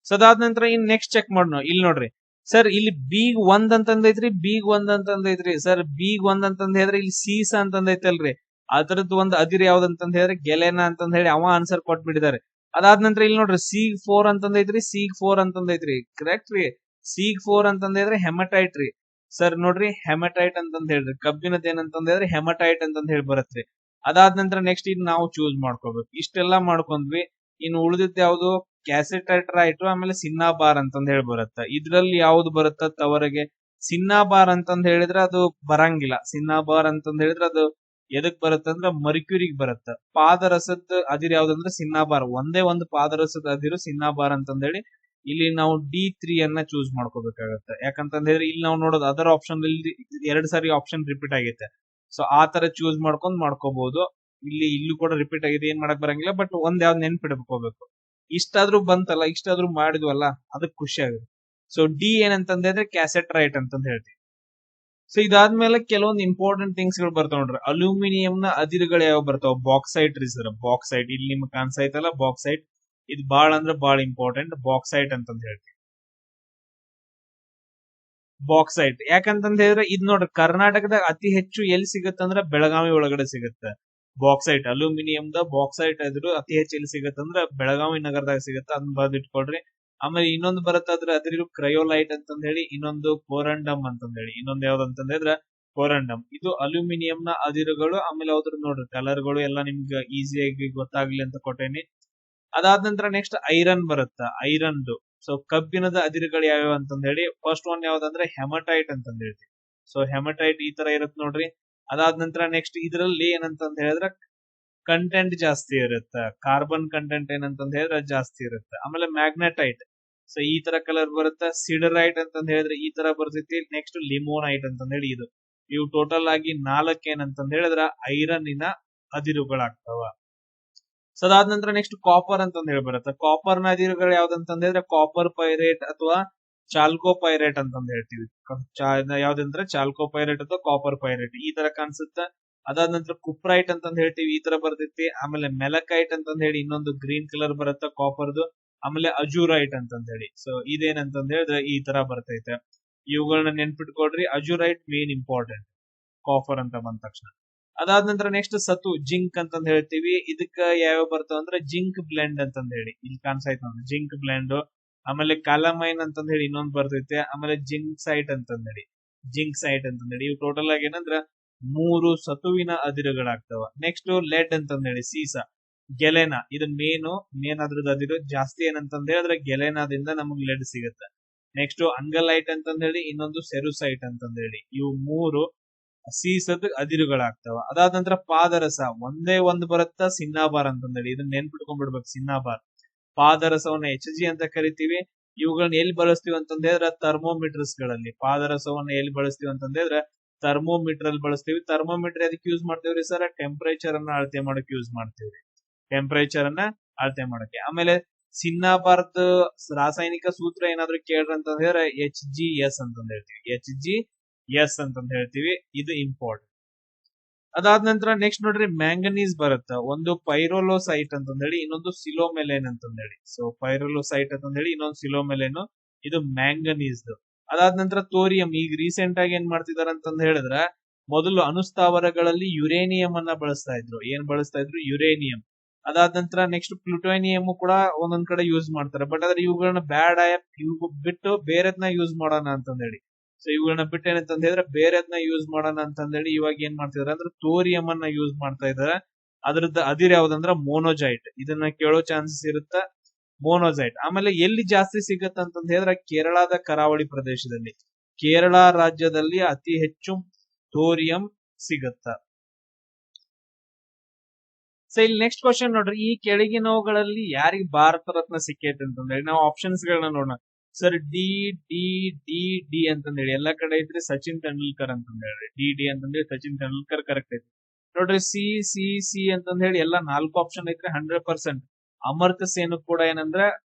ಸೊ ಅದಾದ ನಂತರ ಇನ್ ನೆಕ್ಸ್ಟ್ ಚೆಕ್ ಮಾಡೋಣ. ಇಲ್ಲಿ ನೋಡ್ರಿ ಸರ್, ಇಲ್ಲಿ ಬೀಗ್ 1 ಅಂತಂದೈತ್ರಿ, ಬೀಗ್ 1 ಅಂತಂದೈತ್ರಿ. ಸರ್ ಬೀಗ್ 1 ಅಂತಂದ್ ಹೇಳಿದ್ರೆ ಇಲ್ಲಿ ಸೀಸ ಅಂತಂದೈತಲ್ರಿ, ಅದ್ರದ್ದು ಒಂದು ಅದಿರ್ ಯಾವ್ದಂತಂದ್ ಹೇಳಿದ್ರೆ ಗೆಲೆನ ಅಂತಂದ್ ಹೇಳಿ ಅವ ಆನ್ಸರ್ ಕೊಟ್ಬಿಟ್ಟಿದ್ದಾರೆ. ಅದಾದ ನಂತರ ಇಲ್ಲಿ ನೋಡ್ರಿ ಸೀಗ್ 4 ಅಂತಂದೈತ್ರಿ, ಸೀಗ್ 4 ಅಂತಂದೈತ್ರಿ. ಕರೆಕ್ಟ್ ರೀ, ಸೀಗ್ 4 ಅಂತಂದ್ ಹೇಳಿದ್ರೆ ಹೆಮಟೈಟ್ ರೀ. ಸರ್ ನೋಡ್ರಿ ಹೆಮಟೈಟ್ ಅಂತಂದ್ ಹೇಳ್ರಿ, ಕಬ್ಬಿನದ ಏನಂತಂದ್ ಹೇಳಿದ್ರೆ ಹೆಮಟೈಟ್ ಅಂತಂದ್ ಹೇಳಿ ಬರತ್ರಿ. ಅದಾದ ನಂತರ ನೆಕ್ಸ್ಟ್ ಇನ್ ನಾವು ಚೂಸ್ ಮಾಡ್ಕೋಬೇಕು. ಇಷ್ಟೆಲ್ಲಾ ಮಾಡ್ಕೊಂಡ್ವಿ. ಇನ್ನು ಉಳಿದಿದ್ದ ಯಾವ್ದು? ಕ್ಯಾಸಿಟೈಟ್ರೈಟ್ ಆಮೇಲೆ ಸಿನ್ನಾಬಾರ್ ಅಂತಂದ್ ಹೇಳಿ ಬರುತ್ತೆ. ಇದ್ರಲ್ಲಿ ಯಾವ್ದು ಬರುತ್ತ ತವರಿಗೆ? ಸಿನ್ನಾಬಾರ್ ಅಂತಂದ್ ಹೇಳಿದ್ರೆ ಅದು ಬರಂಗಿಲ್ಲ. ಸಿನ್ನಾಬಾರ್ ಅಂತಂದ್ ಹೇಳಿದ್ರೆ ಅದು ಎದಕ್ ಬರುತ್ತಂದ್ರ ಮರ್ಕ್ಯೂರಿಗ್ ಬರುತ್ತ. ಪಾದರಸದ ಅದಿರು ಯಾವ್ದಂದ್ರ ಸಿನ್ನಾಬಾರ್. ಒಂದೇ ಒಂದು ಪಾದರಸದ ಅದಿರು ಸಿನ್ನಾಬಾರ್ ಅಂತಂದೇಳಿ ಇಲ್ಲಿ ನಾವು D3 ಅನ್ನ ಚೂಸ್ ಮಾಡ್ಕೋಬೇಕಾಗತ್ತೆ. ಯಾಕಂತಂದ್ರೆ ಇಲ್ಲಿ ನಾವು ನೋಡೋದು ಅದರ್ ಆಪ್ಷನ್ ಇಲ್ಲಿ 2 ಸಾರಿ ಆಪ್ಷನ್ ರಿಪೀಟ್ ಆಗೈತೆ. ಸೊ ಆ ತರ ಚೂಸ್ ಮಾಡ್ಕೋಬಹುದು. ಇಲ್ಲೂ ಕೂಡ ರಿಪೀಟ್ ಆಗಿದೆ, ಏನ್ ಮಾಡಕ್ ಬರಂಗಿಲ್ಲ. ಬಟ್ ಒಂದ್ ಯಾವ್ದು ನೆನ್ಪಿಡ್ಕೋಬೇಕು, ಇಷ್ಟಾದ್ರೂ ಬಂತಲ್ಲ, ಇಷ್ಟಾದ್ರೂ ಮಾಡಿದ್ವಲ್ಲ, ಅದಕ್ ಖುಷಿ ಆಗುತ್ತೆ. ಸೊ ಡಿ ಏನಂತಂದ್ರೆ ಕ್ಯಾಸೆಟ್ ರೈಟ್ ಅಂತಂದ್ ಹೇಳ್ತೀವಿ. ಸೊ ಇದಾದ್ಮೇಲೆ ಕೆಲವೊಂದು ಇಂಪಾರ್ಟೆಂಟ್ ಥಿಂಗ್ಸ್ ಗಳು ಬರ್ತಾವ ನೋಡ್ರಿ. ಅಲ್ಯೂಮಿನಿಯಂ ನ ಅದಿರುಗಳು ಯಾವ ಬರ್ತಾವ? Bauxite reserve. ಬಾಕ್ಸೈಟ್ ಇಲ್ಲಿ ನಿಮ್ಗೆ ಕಾಣಿಸೈತಲ್ಲ, ಬಾಕ್ಸೈಟ್. ಇದು ಬಾಳ ಅಂದ್ರೆ ಬಾಳ ಇಂಪಾರ್ಟೆಂಟ್, ಬಾಕ್ಸೈಟ್ ಅಂತಂದ್ ಹೇಳ್ತೀವಿ. ಬಾಕ್ಸೈಟ್ ಯಾಕಂತಂದ ಹೇಳಿದ್ರೆ ಇದು ನೋಡ್ರಿ, ಕರ್ನಾಟಕದಾಗ ಅತಿ ಹೆಚ್ಚು ಎಲ್ಲಿ ಸಿಗತ್ತಂದ್ರ ಬೆಳಗಾವಿ ಒಳಗಡೆ ಸಿಗುತ್ತೆ ಬಾಕ್ಸೈಟ್. ಅಲ್ಯೂಮಿನಿಯಂದ ಬಾಕ್ಸೈಟ್ ಅದಿರು ಅತಿ ಹೆಚ್ಚು ಎಲ್ಲಿ ಸಿಗತ್ತಂದ್ರ ಬೆಳಗಾವಿ ನಗರದಾಗ ಸಿಗತ್ತ. ಅದನ್ನ ಬರ್ದಿಟ್ಕೊಳ್ರಿ. ಆಮೇಲೆ ಇನ್ನೊಂದು ಬರುತ್ತೆ ಅದಿರು ಕ್ರಯೋಲೈಟ್ ಅಂತಂದ ಹೇಳಿ, ಇನ್ನೊಂದು ಕೋರಂಡಮ್ ಅಂತಂದ ಹೇಳಿ. ಇನ್ನೊಂದು ಯಾವ್ದಂತಂದ ಹೇಳಿದ್ರೆ ಕೋರಂಡಮ್. ಇದು ಅಲ್ಯೂಮಿನಿಯಂ ನ ಅದಿರುಗಳು. ಆಮೇಲೆ ಅದ್ರ ನೋಡ್ರಿ ಕಲರ್ಗಳು ಎಲ್ಲ ನಿಮ್ಗೆ ಈಸಿಯಾಗಿ ಗೊತ್ತಾಗ್ಲಿ ಅಂತ ಕೊಟ್ಟೇನಿ. ಅದಾದ ನಂತರ ನೆಕ್ಸ್ಟ್ ಐರನ್ ಬರುತ್ತ, ಐರನ್ದು. ಸೊ ಕಬ್ಬಿಣದ ಅದಿರುಗಳು ಯಾವ್ಯಾವ ಅಂತಂದ ಹೇಳಿ, ಫಸ್ಟ್ ಒನ್ ಯಾವ್ದಂದ್ರೆ ಹೆಮಟೈಟ್ ಅಂತಂದ ಹೇಳ್ತೀವಿ. ಸೊ ಹೆಮಟೈಟ್ ಈ ತರ ಇರುತ್ತೆ ನೋಡ್ರಿ. ಅದಾದ ನಂತರ ನೆಕ್ಸ್ಟ್ ಇದ್ರಲ್ಲಿ ಏನಂತಂದ ಹೇಳಿದ್ರೆ ಕಂಟೆಂಟ್ ಜಾಸ್ತಿ ಇರುತ್ತೆ, ಕಾರ್ಬನ್ ಕಂಟೆಂಟ್ ಏನಂತಂದ ಹೇಳಿದ್ರೆ ಜಾಸ್ತಿ ಇರುತ್ತೆ. ಆಮೇಲೆ ಮ್ಯಾಗ್ನೆಟೈಟ್, ಸೊ ಈ ತರ ಕಲರ್ ಬರುತ್ತೆ. ಸಿಡರೈಟ್ ಅಂತಂದ ಹೇಳಿದ್ರೆ ಈ ತರ ಬರ್ತೈತಿ. ನೆಕ್ಸ್ಟ್ ಲಿಮೋನೈಟ್ ಅಂತಂದ ಹೇಳಿ ಇದು. ಇವು ಟೋಟಲ್ ಆಗಿ 4 ಏನಂತಂದ ಹೇಳಿದ್ರೆ ಐರನ್ನಿನ ಅದಿರುಗಳಾಗ್ತಾವ. ಸೊ ಅದಾದ ನಂತರ ನೆಕ್ಸ್ಟ್ ಕಾಪರ್ ಅಂತಂದ ಹೇಳಿ ಬರುತ್ತೆ. ಕಾಪರ್ ನ ಅದಿರುಗಳು ಯಾವ್ದಂತಂದ ಹೇಳಿದ್ರೆ ಕಾಪರ್ ಪೈರೇಟ್ ಅಥವಾ ಚಾಲ್ಕೋ ಪೈರೇಟ್ ಅಂತಂದ ಹೇಳ್ತೀವಿ. ಯಾವ್ದಂದ್ರೆ ಚಾಲ್ಕೋ ಪೈರೇಟ್ ಅಥವಾ ಕಾಪರ್ ಪೈರೇಟ್ ಈ ತರ ಕಾಣಿಸುತ್ತೆ. ಅದಾದ ನಂತರ ಕುಪ್ರೈಟ್ ಅಂತಂದ ಹೇಳ್ತೀವಿ, ಈ ತರ ಬರ್ತೈತಿ. ಆಮೇಲೆ ಮೆಲಕೈಟ್ ಅಂತಂದ ಹೇಳಿ ಇನ್ನೊಂದು ಗ್ರೀನ್ ಕಲರ್ ಬರುತ್ತೆ ಕಾಪರ್ದು. ಆಮೇಲೆ ಅಜೂರೈಟ್ ಅಂತಂದ ಹೇಳಿ. ಸೊ ಇದೇನಂತಂದ ಹೇಳಿದ್ರೆ ಈ ತರ ಬರ್ತೈತೆ. ಇವುಗಳನ್ನ ನೆನ್ಪಿಟ್ಕೊಡ್ರಿ. ಅಜೂರೈಟ್ ಮೇನ್ ಇಂಪಾರ್ಟೆಂಟ್ ಕಾಪರ್ ಅಂತ ಬಂದ ತಕ್ಷಣ. ಅದಾದ ನಂತರ ನೆಕ್ಸ್ಟ್ ಸತು, ಜಿಂಕ್ ಅಂತಂದ ಹೇಳ್ತೀವಿ. ಇದಕ್ಕ ಯಾವ ಬರ್ತಾವ ಅಂದ್ರೆ ಜಿಂಕ್ ಬ್ಲೆಂಡ್ ಅಂತಂದ ಹೇಳಿ ಇಲ್ಲಿ ಕಾಣಿಸೈತ್ ನೋಡ್ರಿ, ಜಿಂಕ್ ಬ್ಲೆಂಡ್. ಆಮೇಲೆ ಕಾಲಮೈನ್ ಅಂತಂದ ಹೇಳಿ ಇನ್ನೊಂದು ಬರ್ತೈತೆ. ಆಮೇಲೆ ಜಿಂಕ್ ಸೈಟ್ ಅಂತಂದ ಹೇಳಿ, ಜಿಂಕ್ ಸೈಟ್ ಅಂತಂದ ಹೇಳಿ. ಇವು ಟೋಟಲ್ ಆಗಿ ಏನಂದ್ರ 3 ಸತುವಿನ ಅದಿರುಗಳಾಗ್ತಾವ. ನೆಕ್ಸ್ಟ್ ಲೆಡ್ ಅಂತಂದ ಹೇಳಿ, ಸೀಸ, ಗೆಲೆನಾ. ಇದು ಮೇನ್ ಅದ್ರದ್ದು ಅದಿರು ಜಾಸ್ತಿ ಏನಂತಂದ ಹೇಳಿದ್ರೆ ಗೆಲೆನಾದಿಂದ ನಮಗ್ ಲೆಡ್ ಸಿಗುತ್ತೆ. ನೆಕ್ಸ್ಟ್ ಅಂಗಲೈಟ್ ಅಂತಂದ ಹೇಳಿ, ಇನ್ನೊಂದು ಸೆರುಸೈಟ್ ಅಂತಂದ ಹೇಳಿ. ಇವು 3 ಸೀಸದ ಅದಿರುಗಳಾಗ್ತಾವ. ಅದಾದ ನಂತರ ಪಾದರಸ ಒಂದೇ ಒಂದು ಬರುತ್ತ, ಸಿನ್ನಾಬಾರ್ ಅಂತಂದೇಳಿ. ಇದನ್ನ ನೆನ್ಪಿಟ್ಕೊಂಡ್ಬಿಡ್ಬೇಕು, ಸಿನ್ನಾಬಾರ್. ಪಾದರಸವನ್ನ HG ಅಂತ ಕರಿತೀವಿ. ಇವುಗಳನ್ನ ಎಲ್ಲಿ ಬಳಸ್ತೀವಿ ಅಂತಂದ್ರೆ ಥರ್ಮೋಮೀಟರ್ಸ್ ಗಳಲ್ಲಿ. ಪಾದರಸವನ್ನ ಎಲ್ಲಿ ಬಳಸ್ತೀವಿ ಅಂತಂದ್ರೆ ಥರ್ಮೋಮೀಟರ್ ಅಲ್ಲಿ ಬಳಸ್ತೀವಿ. ಥರ್ಮೋಮೀಟರ್ ಅದಕ್ಕೆ ಯೂಸ್ ಮಾಡ್ತೀವ್ರಿ ಸರ್? ಟೆಂಪರೇಚರ್ ಅನ್ನ ಅಳತೆ ಮಾಡಕ್ ಯೂಸ್ ಮಾಡ್ತೀವ್ರಿ, ಟೆಂಪರೇಚರ್ ಅನ್ನ ಅಳತೆ ಮಾಡಕ್ಕೆ. ಆಮೇಲೆ ಸಿನ್ನಾಬಾರ್ದ್ ರಾಸಾಯನಿಕ ಸೂತ್ರ ಏನಾದ್ರು ಕೇಳ್ರಿ ಅಂತಂದ್ರೆ HGS ಅಂತಂದ ಹೇಳ್ತೀವಿ, HGS ಅಂತಂದ ಹೇಳ್ತೀವಿ. ಇದು ಇಂಪಾರ್ಟೆಂಟ್. ಅದಾದ ನಂತರ ನೆಕ್ಸ್ಟ್ ನೋಡ್ರಿ ಮ್ಯಾಂಗನೀಸ್ ಬರುತ್ತೆ. ಒಂದು ಪೈರೋಲೋಸೈಟ್ ಅಂತಂದ ಹೇಳಿ, ಇನ್ನೊಂದು ಸಿಲೋಮೆಲೇನ್ ಅಂತಂದ ಹೇಳಿ. ಸೊ ಪೈರೋಲೋಸೈಟ್ ಅಂತಂದ ಹೇಳಿ, ಇನ್ನೊಂದು ಸಿಲೋಮೆಲೇನ್. ಇದು ಮ್ಯಾಂಗನೀಸ್. ಅದಾದ ನಂತರ ತೋರಿಯಂ. ಈಗ ರೀಸೆಂಟ್ ಆಗಿ ಏನ್ ಮಾಡ್ತಿದಾರ ಅಂತಂದ ಹೇಳಿದ್ರೆ, ಮೊದಲು ಅಣುಸ್ಥಾವರಗಳಲ್ಲಿ ಯುರೇನಿಯಂ ಅನ್ನ ಬಳಸ್ತಾ ಇದ್ರು. ಏನ್ ಬಳಸ್ತಾ ಇದ್ರು? ಯುರೇನಿಯಂ. ಅದಾದ ನಂತರ ನೆಕ್ಸ್ಟ್ ಪ್ಲುಟೋನಿಯಂ ಕೂಡ ಒಂದೊಂದ್ ಕಡೆ ಯೂಸ್ ಮಾಡ್ತಾರೆ. ಬಟ್ ಆದ್ರೆ ಇವುಗಳನ್ನ ಬ್ಯಾಡ್ ಇವು ಬಿಟ್ಟು ಬೇರೆದ್ನ ಯೂಸ್ ಮಾಡೋಣ ಅಂತಂದೇಳಿ. ಸೊ ಇವುಗಳನ್ನ ಬಿಟ್ಟು ಏನಂತಂದ ಹೇಳಿದ್ರೆ ಬೇರೆದ್ನ ಯೂಸ್ ಮಾಡೋಣ ಅಂತಂದೇಳಿ ಇವಾಗ ಏನ್ ಮಾಡ್ತಿದಾರೆ ಅಂದ್ರೆ ತೋರಿಯಂ ಅನ್ನ ಯೂಸ್ ಮಾಡ್ತಾ ಇದಾರೆ. ಅದ್ರದ್ದು ಅದಿರ್ ಯಾವ್ದಂದ್ರ ಮೋನೋಜೈಟ್. ಇದನ್ನ ಕೇಳೋ ಚಾನ್ಸಸ್ ಇರುತ್ತೆ, ಮೋನೋಜೈಟ್. ಆಮೇಲೆ ಎಲ್ಲಿ ಜಾಸ್ತಿ ಸಿಗತ್ತ ಅಂತಂದ ಹೇಳಿದ್ರೆ ಕೇರಳದ ಕರಾವಳಿ ಪ್ರದೇಶದಲ್ಲಿ, ಕೇರಳ ರಾಜ್ಯದಲ್ಲಿ ಅತಿ ಹೆಚ್ಚು ಥೋರಿಯಂ ಸಿಗತ್ತ. ಸೊ ಇಲ್ಲಿ ನೆಕ್ಸ್ಟ್ ಕ್ವಶನ್ ನೋಡ್ರಿ, ಈ ಕೆಳಗಿನವುಗಳಲ್ಲಿ ಯಾರಿಗೆ ಭಾರತ ರತ್ನ ಸಿಕ್ಕೈತೆ ಅಂತಂದ್ರೆ ನಾವು ಆಪ್ಷನ್ಸ್ ಗಳನ್ನ ನೋಡೋಣ. Sir D D D D ಅಂತಂದೇಳಿ ಎಲ್ಲಾ ಕಡೆ ಐತ್ರಿ ಸಚಿನ್ ತೆಂಡೂಲ್ಕರ್ ಅಂತಂದ ಹೇಳ್ರಿ. ಡಿ ಅಂತಂದೇಳಿ ಸಚಿನ್ ತೆಂಡೂಲ್ಕರ್ ಕರೆಕ್ಟ್ ಐತಿ ನೋಡ್ರಿ. ಸಿ ಸಿ ಸಿ ಅಂತಂದ ಹೇಳಿ ಎಲ್ಲಾ 4 ಆಪ್ಷನ್ ಐತ್ರಿ 100%. ಅಮರ್ತ್ಯ ಸೇನ್ ಕೂಡ ಏನಂದ್ರ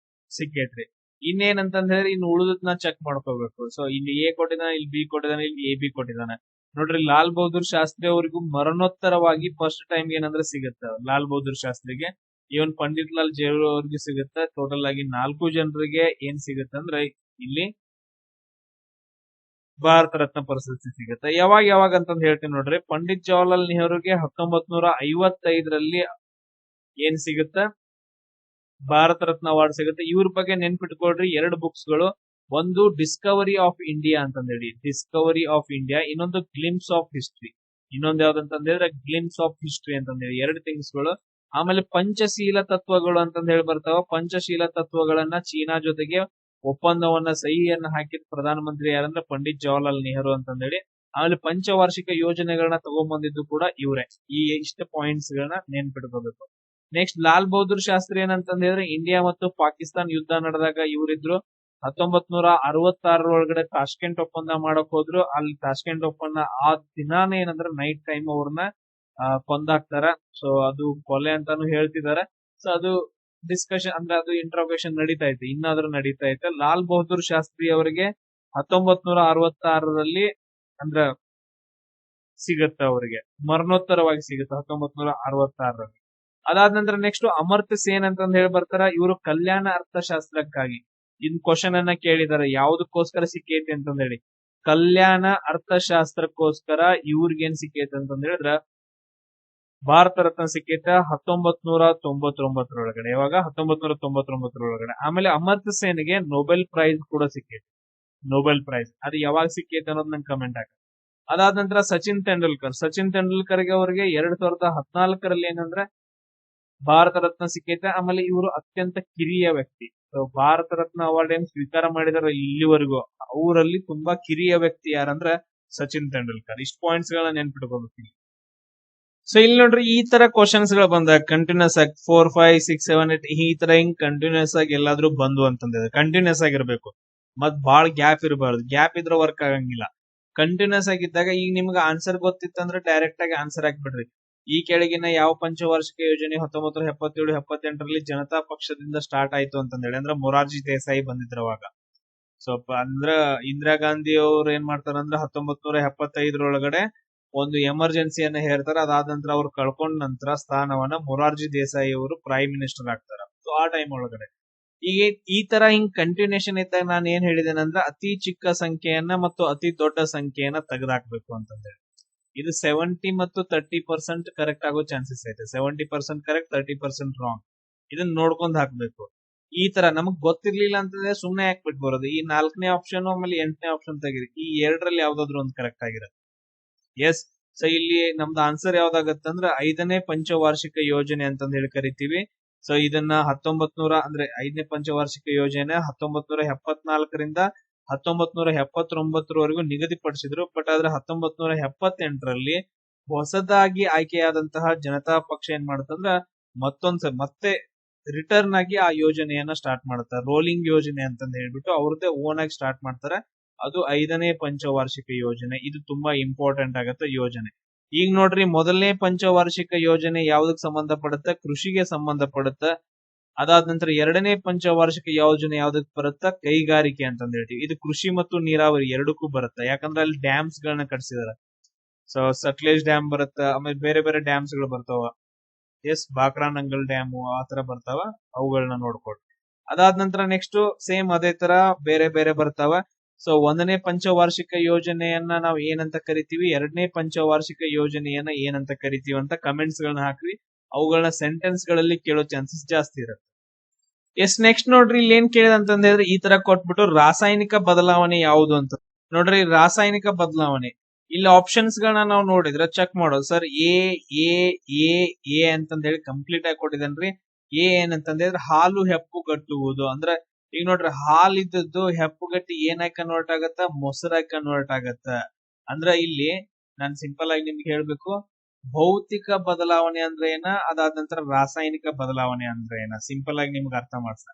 ಸಿಕ್ಕೈತ್ರಿ. ಇನ್ನೇನಂತಂದ ಹೇಳಿ ಇನ್ನು ಉಳಿದದ್ನ ಚೆಕ್ ಮಾಡ್ಕೋಬೇಕು. ಸೊ ಇಲ್ಲಿ ಎ ಕೊಟ್ಟಿದ್ದಾನೆ, ಇಲ್ಲಿ ಬಿ ಕೊಟ್ಟಿದ್ದಾನೆ, ಇಲ್ಲಿ ಎ ಬಿ ಕೊಟ್ಟಿದ್ದಾನೆ ನೋಡ್ರಿ. ಲಾಲ್ ಬಹದ್ದೂರ್ ಶಾಸ್ತ್ರಿ ಅವರಿಗೂ ಮರಣೋತ್ತರವಾಗಿ ಫಸ್ಟ್ ಟೈಮ್ ಏನಂದ್ರೆ ಸಿಗುತ್ತೆ ಲಾಲ್ ಬಹದ್ದೂರ್ ಶಾಸ್ತ್ರಿಗೆ. ಇವನ್ ಪಂಡಿತ್ ಲಾಲ್ ಜೇರು ಅವ್ರಿಗೆ ಸಿಗುತ್ತೆ. ಟೋಟಲ್ ಆಗಿ 4 ಜನರಿಗೆ ಏನ್ ಸಿಗುತ್ತೆ ಅಂದ್ರೆ ಇಲ್ಲಿ ಭಾರತ ರತ್ನ ಪ್ರಶಸ್ತಿ ಸಿಗುತ್ತೆ. ಯಾವಾಗ ಅಂತಂದ್ ಹೇಳ್ತೀನಿ ನೋಡ್ರಿ. ಪಂಡಿತ್ ಜವಾಹರ್ಲಾಲ್ ನೆಹರುಗೆ 1955ರಲ್ಲಿ ಏನ್ ಸಿಗುತ್ತೆ? ಭಾರತ ರತ್ನ ಅವಾರ್ಡ್ ಸಿಗುತ್ತೆ. ಇವ್ರ ಬಗ್ಗೆ ನೆನ್ಪಿಟ್ಕೊಳ್ರಿ 2 ಬುಕ್ಸ್ ಗಳು. ಒಂದು ಡಿಸ್ಕವರಿ ಆಫ್ ಇಂಡಿಯಾ ಅಂತಂದೇಳಿ, ಡಿಸ್ಕವರಿ ಆಫ್ ಇಂಡಿಯಾ. ಇನ್ನೊಂದು ಗ್ಲಿಮ್ಸ್ ಆಫ್ ಹಿಸ್ಟ್ರಿ. ಇನ್ನೊಂದು ಯಾವ್ದಂತಂದ್ರೆ ಗ್ಲಿಮ್ಸ್ ಆಫ್ ಹಿಸ್ಟ್ರಿ ಅಂತಂದೇಳಿ 2 ಥಿಂಗ್ಸ್ ಗಳು. ಆಮೇಲೆ ಪಂಚಶೀಲ ತತ್ವಗಳು ಅಂತಂದ ಹೇಳಿ ಬರ್ತಾವ. ಪಂಚಶೀಲ ತತ್ವಗಳನ್ನ ಚೀನಾ ಜೊತೆಗೆ ಒಪ್ಪಂದವನ್ನ ಸಹಿಯನ್ನ ಹಾಕಿದ ಪ್ರಧಾನಮಂತ್ರಿ ಯಾರಂದ್ರೆ ಪಂಡಿತ್ ಜವಾಹರ್ಲಾಲ್ ನೆಹರು ಅಂತಂದೇಳಿ. ಆಮೇಲೆ ಪಂಚವಾರ್ಷಿಕ ಯೋಜನೆಗಳನ್ನ ತಗೊಂಡ್ಬಂದಿದ್ದು ಕೂಡ ಇವರೇ. ಈ ಇಷ್ಟ ಪಾಯಿಂಟ್ಸ್ ಗಳನ್ನ ನೆನ್ಪಿಟ್ಕೋಬೇಕು. ನೆಕ್ಸ್ಟ್ ಲಾಲ್ ಬಹದ್ದೂರ್ ಶಾಸ್ತ್ರಿ ಏನಂತಂದ ಹೇಳಿದ್ರೆ ಇಂಡಿಯಾ ಮತ್ತು ಪಾಕಿಸ್ತಾನ್ ಯುದ್ಧ ನಡೆದಾಗ ಇವರಿದ್ರು. 1966 ಒಳಗಡೆ ತಾಷ್ಕೆಂಟ್ ಒಪ್ಪಂದ ಮಾಡಕ್ ಹೋದ್ರು. ಅಲ್ಲಿ ತಾಷ್ಕೆಂಟ್ ಒಪ್ಪಂದ ಆ ದಿನಾನೇ ಏನಂದ್ರೆ ನೈಟ್ ಟೈಮ್ ಅವ್ರನ್ನ ಕೊಂದಾಕ್ತಾರ. ಸೊ ಅದು ಕೊಲೆ ಅಂತಾನು ಹೇಳ್ತಿದಾರೆ. ಸೊ ಅದು ಡಿಸ್ಕಷನ್ ಅಂದ್ರೆ ಅದು ಇಂಟ್ರೋಗೇಷನ್ ನಡೀತಾ ಐತೆ, ಇನ್ನಾದ್ರೂ ನಡೀತಾ ಐತೆ. ಲಾಲ್ ಬಹದ್ದೂರ್ ಶಾಸ್ತ್ರಿ ಅವರಿಗೆ 1966ರಲ್ಲಿ ಅಂದ್ರ ಸಿಗತ್ತ, ಅವರಿಗೆ ಮರಣೋತ್ತರವಾಗಿ ಸಿಗುತ್ತೆ 1966ರಲ್ಲಿ. ಅದಾದ ನಂತರ ನೆಕ್ಸ್ಟ್ ಅಮರ್ತ್ಯ ಸೇನ್ ಅಂತಂದ್ ಹೇಳಿ ಬರ್ತಾರ. ಇವರು ಕಲ್ಯಾಣ ಅರ್ಥಶಾಸ್ತ್ರಕ್ಕಾಗಿ ಇನ್ ಕ್ವಶನ್ ಅನ್ನ ಕೇಳಿದಾರೆ, ಯಾವ್ದಕ್ಕೋಸ್ಕರ ಸಿಕ್ಕೈತಿ ಅಂತಂದ್ ಹೇಳಿ. ಕಲ್ಯಾಣ ಅರ್ಥಶಾಸ್ತ್ರಕ್ಕೋಸ್ಕರ ಇವ್ರಿಗೇನ್ ಸಿಕ್ಕೈತೆ ಅಂತಂದ್ ಹೇಳಿದ್ರ ಭಾರತ ರತ್ನ ಸಿಕ್ಕೈತೆ 1999 ಯಾವಾಗ 1999 ಆಮೇಲೆ ಅಮರ್ತ್ಯ ಸೇನ್ಗೆ ನೊಬೆಲ್ ಪ್ರೈಸ್ ಕೂಡ ಸಿಕ್ಕೈತೆ. ನೊಬೆಲ್ ಪ್ರೈಸ್ ಅದು ಯಾವಾಗ ಸಿಕ್ಕೈತೆ ಅನ್ನೋದು ನಂಗೆ ಕಮೆಂಟ್ ಹಾಕಿ. ಅದಾದ ನಂತರ ಸಚಿನ್ ತೆಂಡೂಲ್ಕರ್ಗೆ ಅವರಿಗೆ 2014ರಲ್ಲಿ ಏನಂದ್ರೆ ಭಾರತ ರತ್ನ ಸಿಕ್ಕೈತೆ. ಆಮೇಲೆ ಇವರು ಅತ್ಯಂತ ಕಿರಿಯ ವ್ಯಕ್ತಿ. ಭಾರತ ರತ್ನ ಅವಾರ್ಡ್ ಏನ್ ಸ್ವೀಕಾರ ಮಾಡಿದಾರೆ ಇಲ್ಲಿವರೆಗೂ ಅವರಲ್ಲಿ ತುಂಬಾ ಕಿರಿಯ ವ್ಯಕ್ತಿ ಯಾರಂದ್ರೆ ಸಚಿನ್ ತೆಂಡೂಲ್ಕರ್. ಇಷ್ಟು ಪಾಯಿಂಟ್ಸ್ ಗಳನ್ನ ನೆನ್ಪಿಟ್ಕೋಬೇಕು. ಸೊ ಇಲ್ಲಿ ನೋಡ್ರಿ ಈ ತರ ಕ್ವಶನ್ಸ್ ಗಳು ಬಂದಾಗ ಕಂಟಿನ್ಯೂಸ್ ಆಗಿ 4, 5, 6, 7, 8 ಈ ತರ ಹಿಂಗ್ ಕಂಟಿನ್ಯೂಸ್ ಆಗಿ ಎಲ್ಲಾದ್ರೂ ಬಂದು ಅಂತಂದ್ರೆ ಕಂಟಿನ್ಯೂಸ್ ಆಗಿರ್ಬೇಕು. ಮತ್ ಬಾಳ್ ಗ್ಯಾಪ್ ಇರಬಾರ್ದು. ಗ್ಯಾಪ್ ಇದ್ರೆ ವರ್ಕ್ ಆಗಂಗಿಲ್ಲ. ಕಂಟಿನ್ಯೂಸ್ ಆಗಿದ್ದಾಗ ಈಗ ನಿಮ್ಗೆ ಆನ್ಸರ್ ಗೊತ್ತಿತ್ತಂದ್ರೆ ಡೈರೆಕ್ಟ್ ಆಗಿ ಆನ್ಸರ್ ಹಾಕ್ಬಿಡ್ರಿ. ಈ ಕೆಳಗಿನ ಯಾವ ಪಂಚವಾರ್ಷಿಕ ಯೋಜನೆ 1977-78ರಲ್ಲಿ ಜನತಾ ಪಕ್ಷದಿಂದ ಸ್ಟಾರ್ಟ್ ಆಯ್ತು ಅಂತಂದೇಳಿ ಅಂದ್ರೆ ಮೊರಾರ್ಜಿ ದೇಸಾಯಿ ಬಂದಿದ್ರು ಅವಾಗ. ಸೊ ಅಂದ್ರ ಇಂದಿರಾ ಗಾಂಧಿ ಅವ್ರು ಏನ್ ಮಾಡ್ತಾರಂದ್ರೆ 1975 ಒಂದು ಎಮರ್ಜೆನ್ಸಿಯನ್ನ ಹೇರ್ತಾರ. ಅದಾದ ನಂತರ ಅವ್ರು ಕಳ್ಕೊಂಡ ನಂತರ ಸ್ಥಾನವನ್ನ ಮೊರಾರ್ಜಿ ದೇಸಾಯಿ ಅವರು ಪ್ರೈಮ್ ಮಿನಿಸ್ಟರ್ ಆಗ್ತಾರ. ಸೊ ಆ ಟೈಮ್ ಒಳಗಡೆ ಈಗ ಈ ತರ ಹಿಂಗ್ ಕಂಟಿನ್ಯೂಷನ್ ಇದ್ದಾಗ ನಾನು ಏನ್ ಹೇಳಿದೇನಂದ್ರೆ ಅತಿ ಚಿಕ್ಕ ಸಂಖ್ಯೆಯನ್ನ ಮತ್ತು ಅತಿ ದೊಡ್ಡ ಸಂಖ್ಯೆಯನ್ನ ತೆಗೆದಾಕ್ಬೇಕು ಅಂತಂದೇಳಿ. ಇದು 70 ಮತ್ತು 30% ಕರೆಕ್ಟ್ ಆಗೋ ಚಾನ್ಸಸ್ ಐತೆ. 70% ಕರೆಕ್ಟ್, 30% ರಾಂಗ್. ಇದನ್ನ ನೋಡ್ಕೊಂಡ್ ಹಾಕ್ಬೇಕು. ಈ ತರ ನಮಗ್ ಗೊತ್ತಿರ್ಲಿಲ್ಲ ಅಂತಂದ್ರೆ ಸುಮ್ನೆ ಹಾಕ್ಬಿಟ್ಟು ಬರೋದು. ಈ 4ನೇ ಆಪ್ಷನ್ ಆಮೇಲೆ 8ನೇ ಆಪ್ಷನ್ ತೆಗಿರಿ. ಈ 2ರಲ್ಲಿ ಯಾವ್ದಾದ್ರು ಒಂದು ಕರೆಕ್ಟ್ ಆಗಿರುತ್ತೆ. ಎಸ್. ಸೊ ಇಲ್ಲಿ ನಮ್ದು ಆನ್ಸರ್ ಯಾವ್ದಾಗತ್ತಂದ್ರೆ 5ನೇ ಪಂಚವಾರ್ಷಿಕ ಯೋಜನೆ ಅಂತಂದ್ ಹೇಳಿ ಕರಿತೀವಿ. ಸೊ ಇದನ್ನ 5ನೇ ಪಂಚವಾರ್ಷಿಕ ಯೋಜನೆ 1974ರಿಂದ 1979 ನಿಗದಿಪಡಿಸಿದ್ರು. ಬಟ್ ಆದ್ರೆ 1978ರಲ್ಲಿ ಹೊಸದಾಗಿ ಆಯ್ಕೆಯಾದಂತಹ ಜನತಾ ಪಕ್ಷ ಏನ್ ಮಾಡುತ್ತಂದ್ರ ಮತ್ತೆ ರಿಟರ್ನ್ ಆಗಿ ಆ ಯೋಜನೆಯನ್ನ ಸ್ಟಾರ್ಟ್ ಮಾಡ್ತಾರೆ. ರೋಲಿಂಗ್ ಯೋಜನೆ ಅಂತಂದ್ ಹೇಳ್ಬಿಟ್ಟು ಅವ್ರದ್ದೇ ಓನ್ ಆಗಿ ಸ್ಟಾರ್ಟ್ ಮಾಡ್ತಾರೆ. ಅದು 5ನೇ ಪಂಚವಾರ್ಷಿಕ ಯೋಜನೆ. ಇದು ತುಂಬಾ ಇಂಪಾರ್ಟೆಂಟ್ ಆಗತ್ತೆ ಯೋಜನೆ. ಈಗ ನೋಡ್ರಿ, ಮೊದಲನೇ ಪಂಚವಾರ್ಷಿಕ ಯೋಜನೆ ಯಾವ್ದಕ್ ಸಂಬಂಧಪಡುತ್ತೆ? ಕೃಷಿಗೆ ಸಂಬಂಧಪಡುತ್ತೆ. ಅದಾದ ನಂತರ 2ನೇ ಪಂಚವಾರ್ಷಿಕ ಯೋಜನೆ ಯಾವ್ದಕ್ ಬರುತ್ತಾ? ಕೈಗಾರಿಕೆ ಅಂತಂದ್ ಹೇಳ್ತೀವಿ. ಇದು ಕೃಷಿ ಮತ್ತು ನೀರಾವರಿ ಎರಡಕ್ಕೂ ಬರುತ್ತೆ. ಯಾಕಂದ್ರೆ ಅಲ್ಲಿ ಡ್ಯಾಮ್ಸ್ ಗಳನ್ನ ಕಟ್ಸಿದಾರೆ. ಸೊ ಸಟ್ಲೇಜ್ ಡ್ಯಾಮ್ ಬರುತ್ತೆ, ಆಮೇಲೆ ಬೇರೆ ಬೇರೆ ಡ್ಯಾಮ್ಸ್ ಗಳು ಬರ್ತಾವ. ಎಸ್, ಬಾಕ್ರಾನಂಗಲ್ ಡ್ಯಾಮು ಆತರ ಬರ್ತಾವ. ಅವುಗಳನ್ನ ನೋಡ್ಕೊಡ್ರಿ. ಅದಾದ ನಂತರ ನೆಕ್ಸ್ಟ್ ಸೇಮ್ ಅದೇ ತರ ಬೇರೆ ಬೇರೆ ಬರ್ತಾವ. ಸೊ 1ನೇ ಪಂಚವಾರ್ಷಿಕ ಯೋಜನೆಯನ್ನ ನಾವು ಏನಂತ ಕರಿತೀವಿ, 2ನೇ ಪಂಚವಾರ್ಷಿಕ ಯೋಜನೆಯನ್ನ ಏನಂತ ಕರಿತೀವಿ ಅಂತ ಕಮೆಂಟ್ಸ್ ಗಳನ್ನ ಹಾಕ್ರಿ. ಅವುಗಳನ್ನ ಸೆಂಟೆನ್ಸ್ ಗಳಲ್ಲಿ ಕೇಳೋ ಚಾನ್ಸಸ್ ಜಾಸ್ತಿ ಇರುತ್ತೆ. ಎಸ್, ನೆಕ್ಸ್ಟ್ ನೋಡ್ರಿ, ಇಲ್ಲಿ ಏನ್ ಕೇಳಿದ ಅಂತಂದ ಹೇಳಿದ್ರೆ ಈ ತರ ಕೊಟ್ಬಿಟ್ಟು ರಾಸಾಯನಿಕ ಬದಲಾವಣೆ ಯಾವುದು ಅಂತ ನೋಡ್ರಿ. ರಾಸಾಯನಿಕ ಬದಲಾವಣೆ ಇಲ್ಲಿ ಆಪ್ಷನ್ಸ್ ಗಳನ್ನ ನಾವು ನೋಡಿದ್ರೆ ಚೆಕ್ ಮಾಡೋದು. ಸರ್ ಎ ಅಂತಂದ ಹೇಳಿ ಕಂಪ್ಲೀಟ್ ಆಗಿ ಕೊಟ್ಟಿದ್ದೇನ್ರಿ. ಏನಂತಂದ ಹೇಳಿದ್ರೆ ಹಾಲು ಹೆಪ್ಪುಗಟ್ಟುವುದು. ಅಂದ್ರೆ ಈಗ ನೋಡ್ರಿ, ಹಾಲ್ ಇದ್ದದ್ದು ಹೆಪ್ಪುಗಟ್ಟಿ ಏನಾಗಿ ಕನ್ವರ್ಟ್ ಆಗತ್ತ? ಮೊಸರಾಗಿ ಕನ್ವರ್ಟ್ ಆಗತ್ತ. ಅಂದ್ರ ಇಲ್ಲಿ ನಾನ್ ಸಿಂಪಲ್ ಆಗಿ ನಿಮ್ಗೆ ಹೇಳ್ಬೇಕು, ಭೌತಿಕ ಬದಲಾವಣೆ ಅಂದ್ರೆ ಏನ, ಅದಾದ ನಂತರ ರಾಸಾಯನಿಕ ಬದಲಾವಣೆ ಅಂದ್ರೆ ಏನ, ಸಿಂಪಲ್ ಆಗಿ ನಿಮ್ಗೆ ಅರ್ಥ ಮಾಡ್ಸ.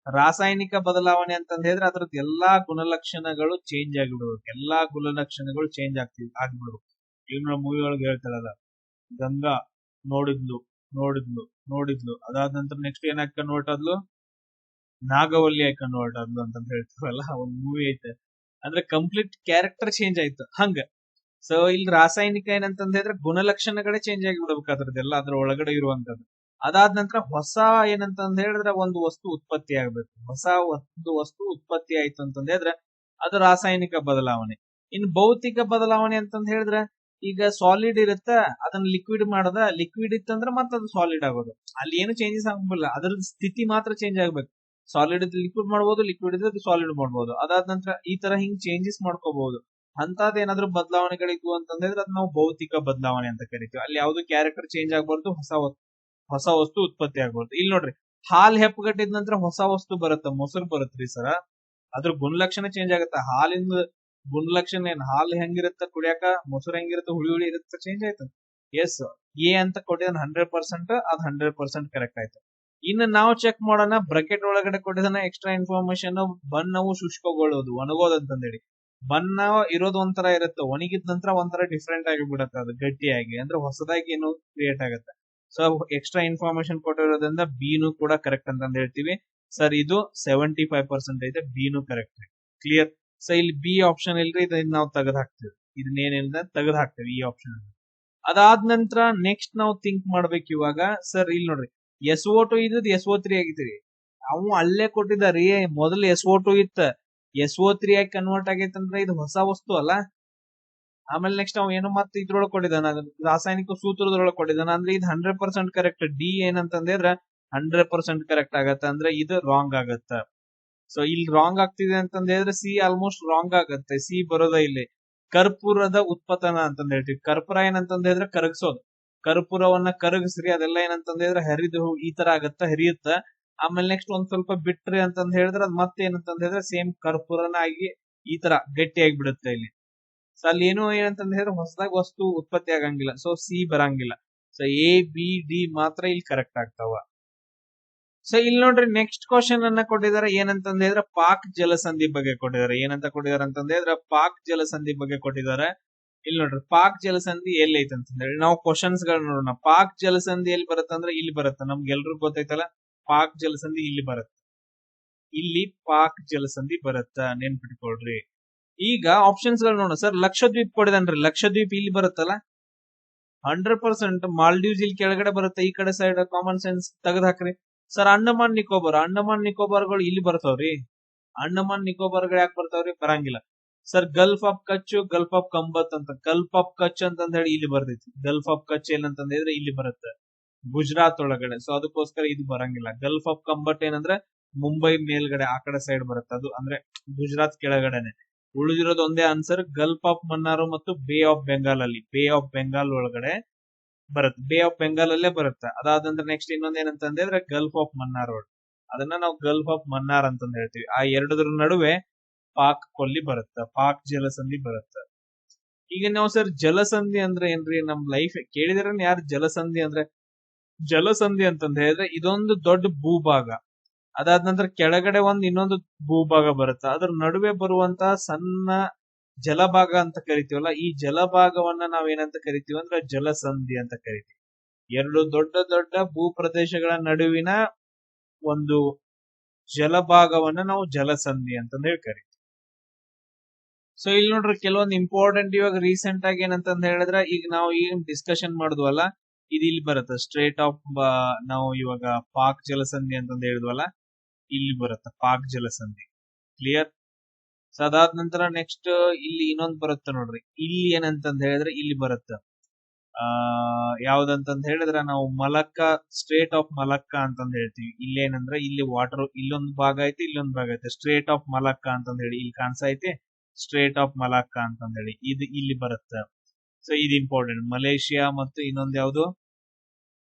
ರಾಸಾಯನಿಕ ಬದಲಾವಣೆ ಅಂತಂದ ಹೇಳಿದ್ರೆ ಅದ್ರದ್ದು ಎಲ್ಲಾ ಗುಣಲಕ್ಷಣಗಳು ಚೇಂಜ್ ಆಗಿಬಿಡ್ಬೇಕು. ಎಲ್ಲಾ ಗುಣಲಕ್ಷಣಗಳು ಚೇಂಜ್ ಆಗ್ಬಿಡ್ಬೇಕು. ಈಗ ಮೂವಿ ಒಳಗೆ ಹೇಳ್ತಾರಲ್ಲ, ಗಂಗಾ ನೋಡಿದ್ಲು ಅದಾದ ನಂತರ ನೆಕ್ಸ್ಟ್ ಏನಾಗಿ ಕನ್ವರ್ಟ್ ಆದ್ಲು? ನಾಗವಲ್ಲಿ ಆಗಿ ಕನ್ವರ್ಟ್ ಆದ್ಲು ಅಂತಂತ ಹೇಳ್ತೀವಲ್ಲ, ಒಂದ್ ಮೂವಿ ಐತೆ. ಅಂದ್ರೆ ಕಂಪ್ಲೀಟ್ ಕ್ಯಾರೆಕ್ಟರ್ ಚೇಂಜ್ ಆಯ್ತು ಹಂಗ. ಸೊ ಇಲ್ಲಿ ರಾಸಾಯನಿಕ ಏನಂತಂದ ಹೇಳಿದ್ರೆ ಗುಣಲಕ್ಷಣಗಳೇ ಚೇಂಜ್ ಆಗಿ ಬಿಡ್ಬೇಕು ಅದ್ರದ್ದೆಲ್ಲ, ಅದ್ರ ಒಳಗಡೆ ಇರುವಂತದ್ದು. ಅದಾದ ನಂತರ ಹೊಸ ಏನಂತಂದ ಹೇಳಿದ್ರೆ ಒಂದು ವಸ್ತು ಉತ್ಪತ್ತಿ ಆಗ್ಬೇಕು. ಹೊಸ ಒಂದು ವಸ್ತು ಉತ್ಪತ್ತಿ ಆಯ್ತು ಅಂತಂದ ಹೇಳಿದ್ರೆ ಅದು ರಾಸಾಯನಿಕ ಬದಲಾವಣೆ. ಇನ್ನು ಭೌತಿಕ ಬದಲಾವಣೆ ಅಂತಂದ ಹೇಳಿದ್ರೆ ಈಗ ಸಾಲಿಡ್ ಇರುತ್ತ, ಅದನ್ನ ಲಿಕ್ವಿಡ್ ಮಾಡದ, ಲಿಕ್ವಿಡ್ ಇತ್ತಂದ್ರೆ ಮತ್ತೆ ಅದು ಸಾಲಿಡ್ ಆಗೋದು. ಅಲ್ಲಿ ಏನು ಚೇಂಜಸ್ ಆಗಲ್ಲ, ಅದ್ರ ಸ್ಥಿತಿ ಮಾತ್ರ ಚೇಂಜ್ ಆಗ್ಬೇಕು. ಸಾಲಿಡ್ ಇದ್ದು ಲಿಕ್ವಿಡ್ ಮಾಡ್ಬೋದು, ಲಿಕ್ವಿಡ್ ಇದ್ದು ಸಾಲಿಡ್ ಮಾಡ್ಬೋದು. ಅದಾದ ನಂತರ ಈ ತರ ಹಿಂಗ್ ಚೇಂಜಸ್ ಮಾಡ್ಕೋಬಹುದು. ಅಂತದ್ ಏನಾದ್ರು ಬದಲಾವಣೆಗಳಿದ್ವು ಅಂತಂದ್ರೆ ಅದ್ ನಾವು ಭೌತಿಕ ಬದಲಾವಣೆ ಅಂತ ಕರಿತೀವಿ. ಅಲ್ಲಿ ಯಾವ್ದು ಕ್ಯಾರೆಕ್ಟರ್ ಚೇಂಜ್ ಆಗ್ಬಾರ್ದು, ಹೊಸ ವಸ್ತು ಉತ್ಪತ್ತಿ ಆಗ್ಬಾರ್ದು. ಇಲ್ಲಿ ನೋಡ್ರಿ, ಹಾಲ್ ಹೆಪ್ಪುಗಟ್ಟಿದ ನಂತರ ಹೊಸ ವಸ್ತು ಬರುತ್ತೆ, ಮೊಸರು ಬರುತ್ತ್ರಿ ಸರ. ಅದ್ರ ಗುಣಲಕ್ಷಣ ಚೇಂಜ್ ಆಗುತ್ತೆ. ಹಾಲಿಂದ ಗುಣಲಕ್ಷಣ ಏನ್ ಹಾಲು ಹೆಂಗಿರುತ್ತೆ ಕುಡಿಯಾಕ, ಮೊಸರು ಹೆಂಗಿರುತ್ತೆ ಹುಳಿ ಹುಳಿ ಇರುತ್ತೆ, ಚೇಂಜ್ ಆಯ್ತು. ಎಸ್, ಎ ಅಂತ ಕೊಟ್ಟಿದ್ದಾನೆ 100%, ಅದ್ 100% ಕರೆಕ್ಟ್ ಆಯ್ತು. ಇನ್ನು ನಾವು ಚೆಕ್ ಮಾಡೋಣ, ಬ್ರಕೆಟ್ ಒಳಗಡೆ ಕೊಟ್ಟಿದ್ದಾನೆ ಎಕ್ಸ್ಟ್ರಾ ಇನ್ಫಾರ್ಮೇಶನ್, ಬಣ್ಣವು ಶುಷ್ಕಗೊಳ್ಳೋದು, ಒಣಗೋದು ಅಂತಂದೇಳಿ. ಬಣ್ಣ ಇರೋದು ಒಂಥರ ಇರುತ್ತೆ, ಒಣಗಿದ ನಂತರ ಒಂಥರ ಡಿಫ್ರೆಂಟ್ ಆಗಿ ಬಿಡುತ್ತೆ, ಅದು ಗಟ್ಟಿಯಾಗಿ, ಅಂದ್ರೆ ಹೊಸದಾಗಿ ಏನು ಕ್ರಿಯೇಟ್ ಆಗುತ್ತೆ. ಸೊ ಎಕ್ಸ್ಟ್ರಾ ಇನ್ಫಾರ್ಮೇಶನ್ ಕೊಟ್ಟಿರೋದ್ರಿಂದ ಬಿನು ಕೂಡ ಕರೆಕ್ಟ್ ಅಂತ ಹೇಳ್ತೀವಿ. ಸರ್ ಇದು 75% ಐತೆ, ಬಿನು ಕರೆಕ್ಟ್. ಕ್ಲಿಯರ್. ಸೊ ಇಲ್ಲಿ ಬಿ ಆಪ್ಷನ್ ಇಲ್ರಿ, ಇದನ್ನ ನಾವು ತೆಗೆದು ಹಾಕ್ತಿವಿ, ಇದನ್ನೇನಿಲ್ಲ ತೆಗೆದು ಹಾಕ್ತಿವಿ ಈ ಆಪ್ಷನ್. ಅದಾದ ನಂತರ ನೆಕ್ಸ್ಟ್ ನಾವು ಥಿಂಕ್ ಮಾಡ್ಬೇಕು ಇವಾಗ. ಸರ್ ಇಲ್ಲಿ ನೋಡ್ರಿ, SO2 ಇದ್ದದ್ SO3 ಆಗಿತ್ರಿ, ಅವು ಅಲ್ಲೇ ಕೊಟ್ಟಿದಾರಿ. ಮೊದಲು SO2 ಇತ್ತ, SO3 ಆಗಿ ಕನ್ವರ್ಟ್ ಆಗೈತೆ ಅಂದ್ರೆ ಇದು ಹೊಸ ವಸ್ತು ಅಲ್ಲ. ಆಮೇಲೆ ನೆಕ್ಸ್ಟ್ ಅವ್ ಏನು ಮತ್ತೆ ಇದ್ರೊಳಗೆ ಕೊಟ್ಟಿದ್ದಾನ, ರಾಸಾಯನಿಕ ಸೂತ್ರದೊಳಗೆ ಕೊಟ್ಟಿದ್ದಾನ, ಅಂದ್ರೆ ಇದು 100% ಕರೆಕ್ಟ್. ಡಿ ಏನಂತಂದ್ರೆ 100% ಕರೆಕ್ಟ್ ಆಗತ್ತ, ಅಂದ್ರೆ ಇದು ರಾಂಗ್ ಆಗತ್ತ. ಸೊ ಇಲ್ಲಿ ರಾಂಗ್ ಆಗ್ತಿದೆ ಅಂತಂದ್ರೆ ಸಿ ಆಲ್ಮೋಸ್ಟ್ ರಾಂಗ್ ಆಗತ್ತೆ, ಸಿ ಬರೋದ ಇಲ್ಲಿ. ಕರ್ಪೂರದ ಉತ್ಪತನ ಅಂತಂದ ಹೇಳ್ತೀವಿ. ಕರ್ಪೂರ ಏನಂತಂದ್ರೆ ಕರಗಿಸೋದು, ಕರ್ಪೂರವನ್ನ ಕರಗಿಸ್ರಿ, ಅದೆಲ್ಲ ಏನಂತಂದ್ರೆ ಹರಿದು ಈ ತರ ಆಗತ್ತ, ಹರಿಯುತ್ತ. ಆಮೇಲೆ ನೆಕ್ಸ್ಟ್ ಒಂದ್ ಸ್ವಲ್ಪ ಬಿಟ್ರಿ ಅಂತಂದ ಹೇಳಿದ್ರೆ ಅದ್ ಮತ್ತೆ ಏನಂತಂದ್ರೆ ಸೇಮ್ ಕರ್ಪೂರನ ಆಗಿ ಈ ತರ ಗಟ್ಟಿಯಾಗಿ ಬಿಡುತ್ತೆ ಇಲ್ಲಿ. ಸೊ ಅಲ್ಲಿ ಏನು ಏನಂತಂದ್ರೆ ಹೊಸದಾಗಿ ವಸ್ತು ಉತ್ಪತ್ತಿ ಆಗಂಗಿಲ್ಲ, ಸೊ ಸಿ ಬರಂಗಿಲ್ಲ. ಸೊ ಎ ಬಿ ಡಿ ಮಾತ್ರ ಇಲ್ಲಿ ಕರೆಕ್ಟ್ ಆಗ್ತಾವ. ಸೊ ಇಲ್ಲಿ ನೋಡ್ರಿ, ನೆಕ್ಸ್ಟ್ ಕ್ವಶನ್ ಅನ್ನ ಕೊಟ್ಟಿದ್ದಾರೆ, ಏನಂತಂದ್ರೆ ಪಾಕ್ ಜಲಸಂಧಿ ಬಗ್ಗೆ ಕೊಟ್ಟಿದ್ದಾರೆ. ಏನಂತ ಕೊಟ್ಟಿದ್ದಾರೆ ಅಂತಂದ್ರೆ ಪಾಕ್ ಜಲಸಂಧಿ ಬಗ್ಗೆ ಕೊಟ್ಟಿದ್ದಾರೆ. ಇಲ್ಲಿ ನೋಡ್ರಿ, ಪಾಕ್ ಜಲಸಂಧಿ ಎಲ್ಲಿ ಐತೆ ಅಂತಂದ್ರೆ ನಾವು ಕ್ವಶನ್ಸ್ ಗಳು ನೋಡೋಣ. ಪಾಕ್ ಜಲಸಂಧಿ ಎಲ್ಲಿ ಬರುತ್ತೆ ಅಂದ್ರೆ ಇಲ್ಲಿ ಬರುತ್ತೆ, ನಮ್ಗೆಲ್ರಿಗೂ ಗೊತ್ತೈತಲ್ಲ, ಪಾಕ್ ಜಲಸಂಧಿ ಇಲ್ಲಿ ಬರುತ್ತೆ. ಇಲ್ಲಿ ಪಾಕ್ ಜಲಸಂಧಿ ಬರುತ್ತ, ನೆನ್ಪಿಟ್ಕೊಳ್ರಿ. ಈಗ ಆಪ್ಷನ್ಸ್ ಗಳು ನೋಡೋಣ. ಸರ್ ಲಕ್ಷದ್ವೀಪ್ ಕೊಡಿದನ್ರಿ, ಲಕ್ಷದ್ವೀಪ್ ಇಲ್ಲಿ ಬರುತ್ತಲ್ಲ 100%. ಮಾಲ್ಡೀವ್ಸ್ ಇಲ್ಲಿ ಕೆಳಗಡೆ ಬರುತ್ತೆ, ಈ ಕಡೆ ಸೈಡ್ ಕಾಮನ್ ಸೆನ್ಸ್ ತೆಗೆದು ಹಾಕ್ರಿ. ಸರ್ ಅಂಡಮಾನ್ ನಿಕೋಬಾರ್, ಅಂಡಮಾನ್ ನಿಕೋಬಾರ್ಗಳು ಇಲ್ಲಿ ಬರ್ತಾವ್ರಿ. ಅಂಡಮಾನ್ ನಿಕೋಬಾರ್ಗಳು ಯಾಕೆ ಬರ್ತಾವ್ರಿ? ಬರಂಗಿಲ್ಲ. Sir gulf of Kutch, gulf of Khambhat ಅಂತ, ಗಲ್ಫ್ ಆಫ್ ಕಚ್ ಅಂತಂದ ಹೇಳಿ ಇಲ್ಲಿ ಬರ್ತೈತಿ. ಗಲ್ಫ್ ಆಫ್ ಕಚ್ ಏನಂತಂದ್ರೆ ಇಲ್ಲಿ ಬರುತ್ತೆ ಗುಜರಾತ್ ಒಳಗಡೆ, ಸೊ ಅದಕ್ಕೋಸ್ಕರ ಇದು ಬರಂಗಿಲ್ಲ. ಗಲ್ಫ್ ಆಫ್ ಕಂಬಟ್ ಏನಂದ್ರೆ ಮುಂಬೈ ಮೇಲ್ಗಡೆ ಆ ಕಡೆ ಸೈಡ್ ಬರುತ್ತೆ, ಅದು ಅಂದ್ರೆ ಗುಜರಾತ್ ಕೆಳಗಡೆನೆ. ಉಳಿದಿರೋದು ಒಂದೇ ಆನ್ಸರ್, ಗಲ್ಫ್ ಆಫ್ ಮನ್ನಾರು ಮತ್ತು ಬೇ ಆಫ್ ಬೆಂಗಾಲ್ ಅಲ್ಲಿ, ಬೇ ಆಫ್ ಬೆಂಗಾಲ್ ಒಳಗಡೆ ಬರುತ್ತೆ, ಬೇ ಆಫ್ ಬೆಂಗಾಲ್ ಅಲ್ಲೇ ಬರುತ್ತೆ. ಅದಾದಂದ್ರೆ ನೆಕ್ಸ್ಟ್ ಇನ್ನೊಂದ್ ಏನಂತಂದ್ರೆ ಗಲ್ಫ್ ಆಫ್ ಮನ್ನಾರ್ ರೋಡ್, ಅದನ್ನ ನಾವು ಗಲ್ಫ್ ಆಫ್ ಮನ್ನಾರ್ ಅಂತಂದ್ ಹೇಳ್ತೀವಿ. ಆ ಎರಡರ ನಡುವೆ ಪಾಕ್ ಕೊಲ್ಲಿ ಬರುತ್ತೆ, ಪಾಕ್ ಜಲಸಂಧಿ ಬರುತ್ತೆ. ಈಗ ನಾವು ಸರ್ ಜಲಸಂಧಿ ಅಂದ್ರೆ ಏನ್ರಿ, ನಮ್ ಲೈಫ್ ಕೇಳಿದ್ರೆ ಯಾರು ಜಲಸಂಧಿ ಅಂದ್ರೆ? ಜಲಸಂಧಿ ಅಂತಂದ ಹೇಳಿದ್ರೆ ಇದೊಂದು ದೊಡ್ಡ ಭೂಭಾಗ, ಅದಾದ ನಂತರ ಕೆಳಗಡೆ ಇನ್ನೊಂದು ಭೂಭಾಗ ಬರುತ್ತೆ, ಅದ್ರ ನಡುವೆ ಬರುವಂತ ಸಣ್ಣ ಜಲಭಾಗ ಅಂತ ಕರಿತೀವಲ್ಲ, ಈ ಜಲಭಾಗವನ್ನ ನಾವೇನಂತ ಕರಿತೀವಿ ಅಂದ್ರೆ ಜಲಸಂಧಿ ಅಂತ ಕರಿತೀವಿ. ಎರಡು ದೊಡ್ಡ ದೊಡ್ಡ ಭೂ ಪ್ರದೇಶಗಳ ನಡುವಿನ ಒಂದು ಜಲಭಾಗವನ್ನ ನಾವು ಜಲಸಂಧಿ ಅಂತಂದ ಹೇಳಿ ಕರಿತೀವಿ. ಸೊ ಇಲ್ಲಿ ನೋಡ್ರಿ, ಕೆಲವೊಂದು ಇಂಪಾರ್ಟೆಂಟ್ ಇವಾಗ ರೀಸೆಂಟ್ ಆಗಿ ಏನಂತಂದ ಹೇಳಿದ್ರೆ, ಈಗ ನಾವು ಏನ್ ಡಿಸ್ಕಷನ್ ಮಾಡಿದ್ವಲ್ಲ, ಇದು ಇಲ್ಲಿ ಬರುತ್ತೆ ಸ್ಟ್ರೇಟ್ ಆಫ್, ನಾವು ಇವಾಗ ಪಾಕ್ ಜಲಸಂಧಿ ಅಂತಂದ ಹೇಳಿದ್ವಲ್ಲ, ಇಲ್ಲಿ ಬರುತ್ತೆ ಪಾಕ್ ಜಲಸಂಧಿ. ಕ್ಲಿಯರ್. ಸೊ ಅದಾದ ನಂತರ ನೆಕ್ಸ್ಟ್ ಇಲ್ಲಿ ಇನ್ನೊಂದು ಬರುತ್ತೆ ನೋಡ್ರಿ, ಇಲ್ಲಿ ಏನಂತಂದ ಹೇಳಿದ್ರೆ ಇಲ್ಲಿ ಬರುತ್ತೆ ಯಾವ್ದಂತಂದ ಹೇಳಿದ್ರೆ ನಾವು ಮಲಕ್ಕಾ, ಸ್ಟ್ರೇಟ್ ಆಫ್ ಮಲಕ್ಕಾ ಅಂತಂದ ಹೇಳ್ತೀವಿ. ಇಲ್ಲೇನಂದ್ರೆ ಇಲ್ಲಿ ವಾಟರ್ ಇಲ್ಲೊಂದು ಭಾಗ ಐತಿ, ಇಲ್ಲೊಂದು ಭಾಗ ಐತೆ, ಸ್ಟ್ರೇಟ್ ಆಫ್ ಮಲಕ್ಕಾ ಅಂತಂದ ಹೇಳಿ ಇಲ್ಲಿ ಕಾಣಿಸೈತಿ, ಸ್ಟ್ರೇಟ್ ಆಫ್ ಮಲಕ್ಕಾ ಅಂತಂದ ಹೇಳಿ ಇದು ಇಲ್ಲಿ ಬರುತ್ತೆ. ಸೊ ಇದು ಇಂಪಾರ್ಟೆಂಟ್. ಮಲೇಷಿಯಾ ಮತ್ತು ಇನ್ನೊಂದು ಯಾವ್ದು,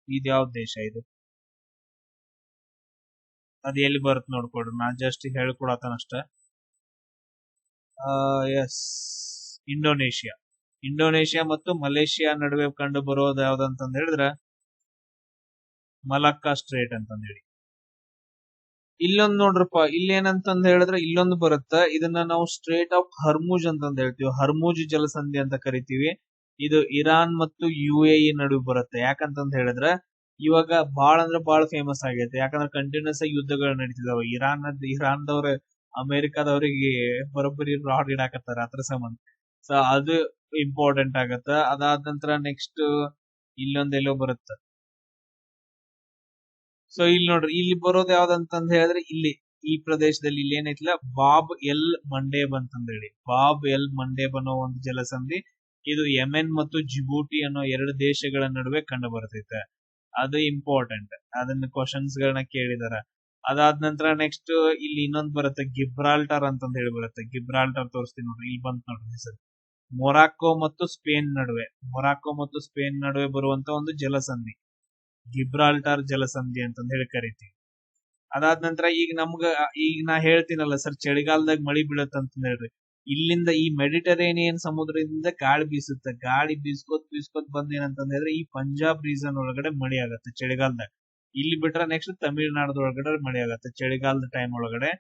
ಇದು ಯಾವ್ದು ದೇಶ ಇದು, ಅದು ಎಲ್ಲಿ ಬರುತ್ತೆ ನೋಡ್ಕೊಡ್ರಿ, ನಾ ಜಸ್ಟ್ ಹೇಳ್ಕೊಡತನಷ್ಟ. Yes, Indonesia. ಇಂಡೋನೇಷಿಯಾ ಮತ್ತು ಮಲೇಷಿಯಾ ನಡುವೆ ಕಂಡು ಬರೋದು ಯಾವ್ದಂತಂದ ಹೇಳಿದ್ರೆ ಮಲಕ್ಕಾ ಸ್ಟ್ರೇಟ್ ಅಂತಂದ ಹೇಳಿ. ಇಲ್ಲೊಂದು ನೋಡ್ರಪ್ಪ, ಇಲ್ಲಿ ಏನಂತಂದ ಹೇಳಿದ್ರೆ ಇಲ್ಲೊಂದು ಬರುತ್ತೆ, ಇದನ್ನ ನಾವು ಸ್ಟ್ರೇಟ್ ಆಫ್ ಹರ್ಮುಜ್ ಅಂತಂದ ಹೇಳ್ತೀವಿ, ಹರ್ಮುಜ್ ಜಲಸಂಧಿ ಅಂತ ಕರಿತೀವಿ. ಇದು ಇರಾನ್ ಮತ್ತು UAE ನಡುವೆ ಬರುತ್ತೆ. ಯಾಕಂತಂದ ಹೇಳಿದ್ರೆ ಇವಾಗ ಬಾಳ ಅಂದ್ರೆ ಬಾಳ ಫೇಮಸ್ ಆಗೈತೆ, ಯಾಕಂದ್ರೆ ಕಂಟಿನ್ಯೂಸ್ ಆಗಿ ಯುದ್ಧಗಳು ನಡೀತಿದಾವ. ಇರಾನ್ದವ್ರ ಅಮೆರಿಕಾದವ್ರಿಗೆ ಬರೋಬ್ಬರಿ ರಾಡ್ ಇಡಾಕತ್ತಾರ ಅದ್ರ ಸಂಬಂಧ. ಸೊ ಅದು ಇಂಪಾರ್ಟೆಂಟ್ ಆಗತ್ತ. ಅದಾದ ನಂತರ ನೆಕ್ಸ್ಟ್ ಇಲ್ಲೊಂದೆಲ್ಲೋ ಬರುತ್ತೆ. ಸೊ ಇಲ್ಲಿ ನೋಡ್ರಿ, ಇಲ್ಲಿ ಬರೋದು ಯಾವ್ದಂತಂದ ಹೇಳಿದ್ರೆ ಇಲ್ಲಿ ಈ ಪ್ರದೇಶದಲ್ಲಿ ಇಲ್ಲಿ ಏನೈತಿಲ್ಲ, ಬಾಬ್ ಎಲ್ ಮಂಡೇಬ್ ಅಂತಂದ ಹೇಳಿ, ಬಾಬ್ ಎಲ್ ಮಂಡೇಬ್ ಅನ್ನೋ ಒಂದು ಜಲಸಂಧಿ. ಇದು ಯೆಮೆನ್ ಮತ್ತು ಜಿಬೂಟಿ ಅನ್ನೋ ಎರಡು ದೇಶಗಳ ನಡುವೆ ಕಂಡು ಬರ್ತೈತೆ. ಅದು ಇಂಪಾರ್ಟೆಂಟ್, ಅದನ್ನ ಕ್ವಶನ್ಸ್ ಗಳನ್ನ ಕೇಳಿದಾರ. ಅದಾದ ನಂತರ ನೆಕ್ಸ್ಟ್ ಇಲ್ಲಿ ಇನ್ನೊಂದು ಬರುತ್ತೆ, ಗಿಬ್ರಾಲ್ಟರ್ ಅಂತಂದ ಹೇಳಿ ಬರುತ್ತೆ. ಗಿಬ್ರಾಲ್ಟರ್ ತೋರಿಸ್ತೀನಿ ನೋಡ್ರಿ, ಇಲ್ಲಿ ಬಂತ ನೋಡ್ರಿ ಹೆಸರು. ಮೊರಾಕೋ ಮತ್ತು ಸ್ಪೇನ್ ನಡುವೆ, ಮೊರಾಕೋ ಮತ್ತು ಸ್ಪೇನ್ ನಡುವೆ ಬರುವಂತ ಒಂದು ಜಲಸಂಧಿ, ಗಿಬ್ರಾಲ್ಟರ್ ಜಲಸಂಧಿ ಅಂತಂದ ಹೇಳಿ ಕರಿತೀವಿ. ಅದಾದ ನಂತರ ಈಗ ನಮ್ಗ ಈಗ ನಾ ಹೇಳ್ತೀನಲ್ಲ ಸರ್, ಚಳಿಗಾಲದಾಗ ಮಳಿ ಬೀಳತ್ತಂತ ಹೇಳ್ರಿ, ಇಲ್ಲಿಂದ ಈ ಮೆಡಿಟರೇನಿಯನ್ ಸಮುದ್ರದಿಂದ ಗಾಳಿ ಬೀಸುತ್ತೆ, ಗಾಳಿ ಬೀಸ್ಕೋತ್ ಬಂದ್ ಏನಂತಂದ ಹೇಳಿದ್ರೆ ಈ ಪಂಜಾಬ್ ರೀಸನ್ ಒಳಗಡೆ ಮಳೆ ಆಗತ್ತೆ ಚಳಿಗಾಲದಾಗ. ಇಲ್ಲಿ ಬಿಟ್ರೆ ನೆಕ್ಸ್ಟ್ ತಮಿಳ್ನಾಡದೊಳಗಡೆ ಮಳೆ ಆಗತ್ತೆ ಚಳಿಗಾಲದ ಟೈಮ್ ಒಳಗಡೆ.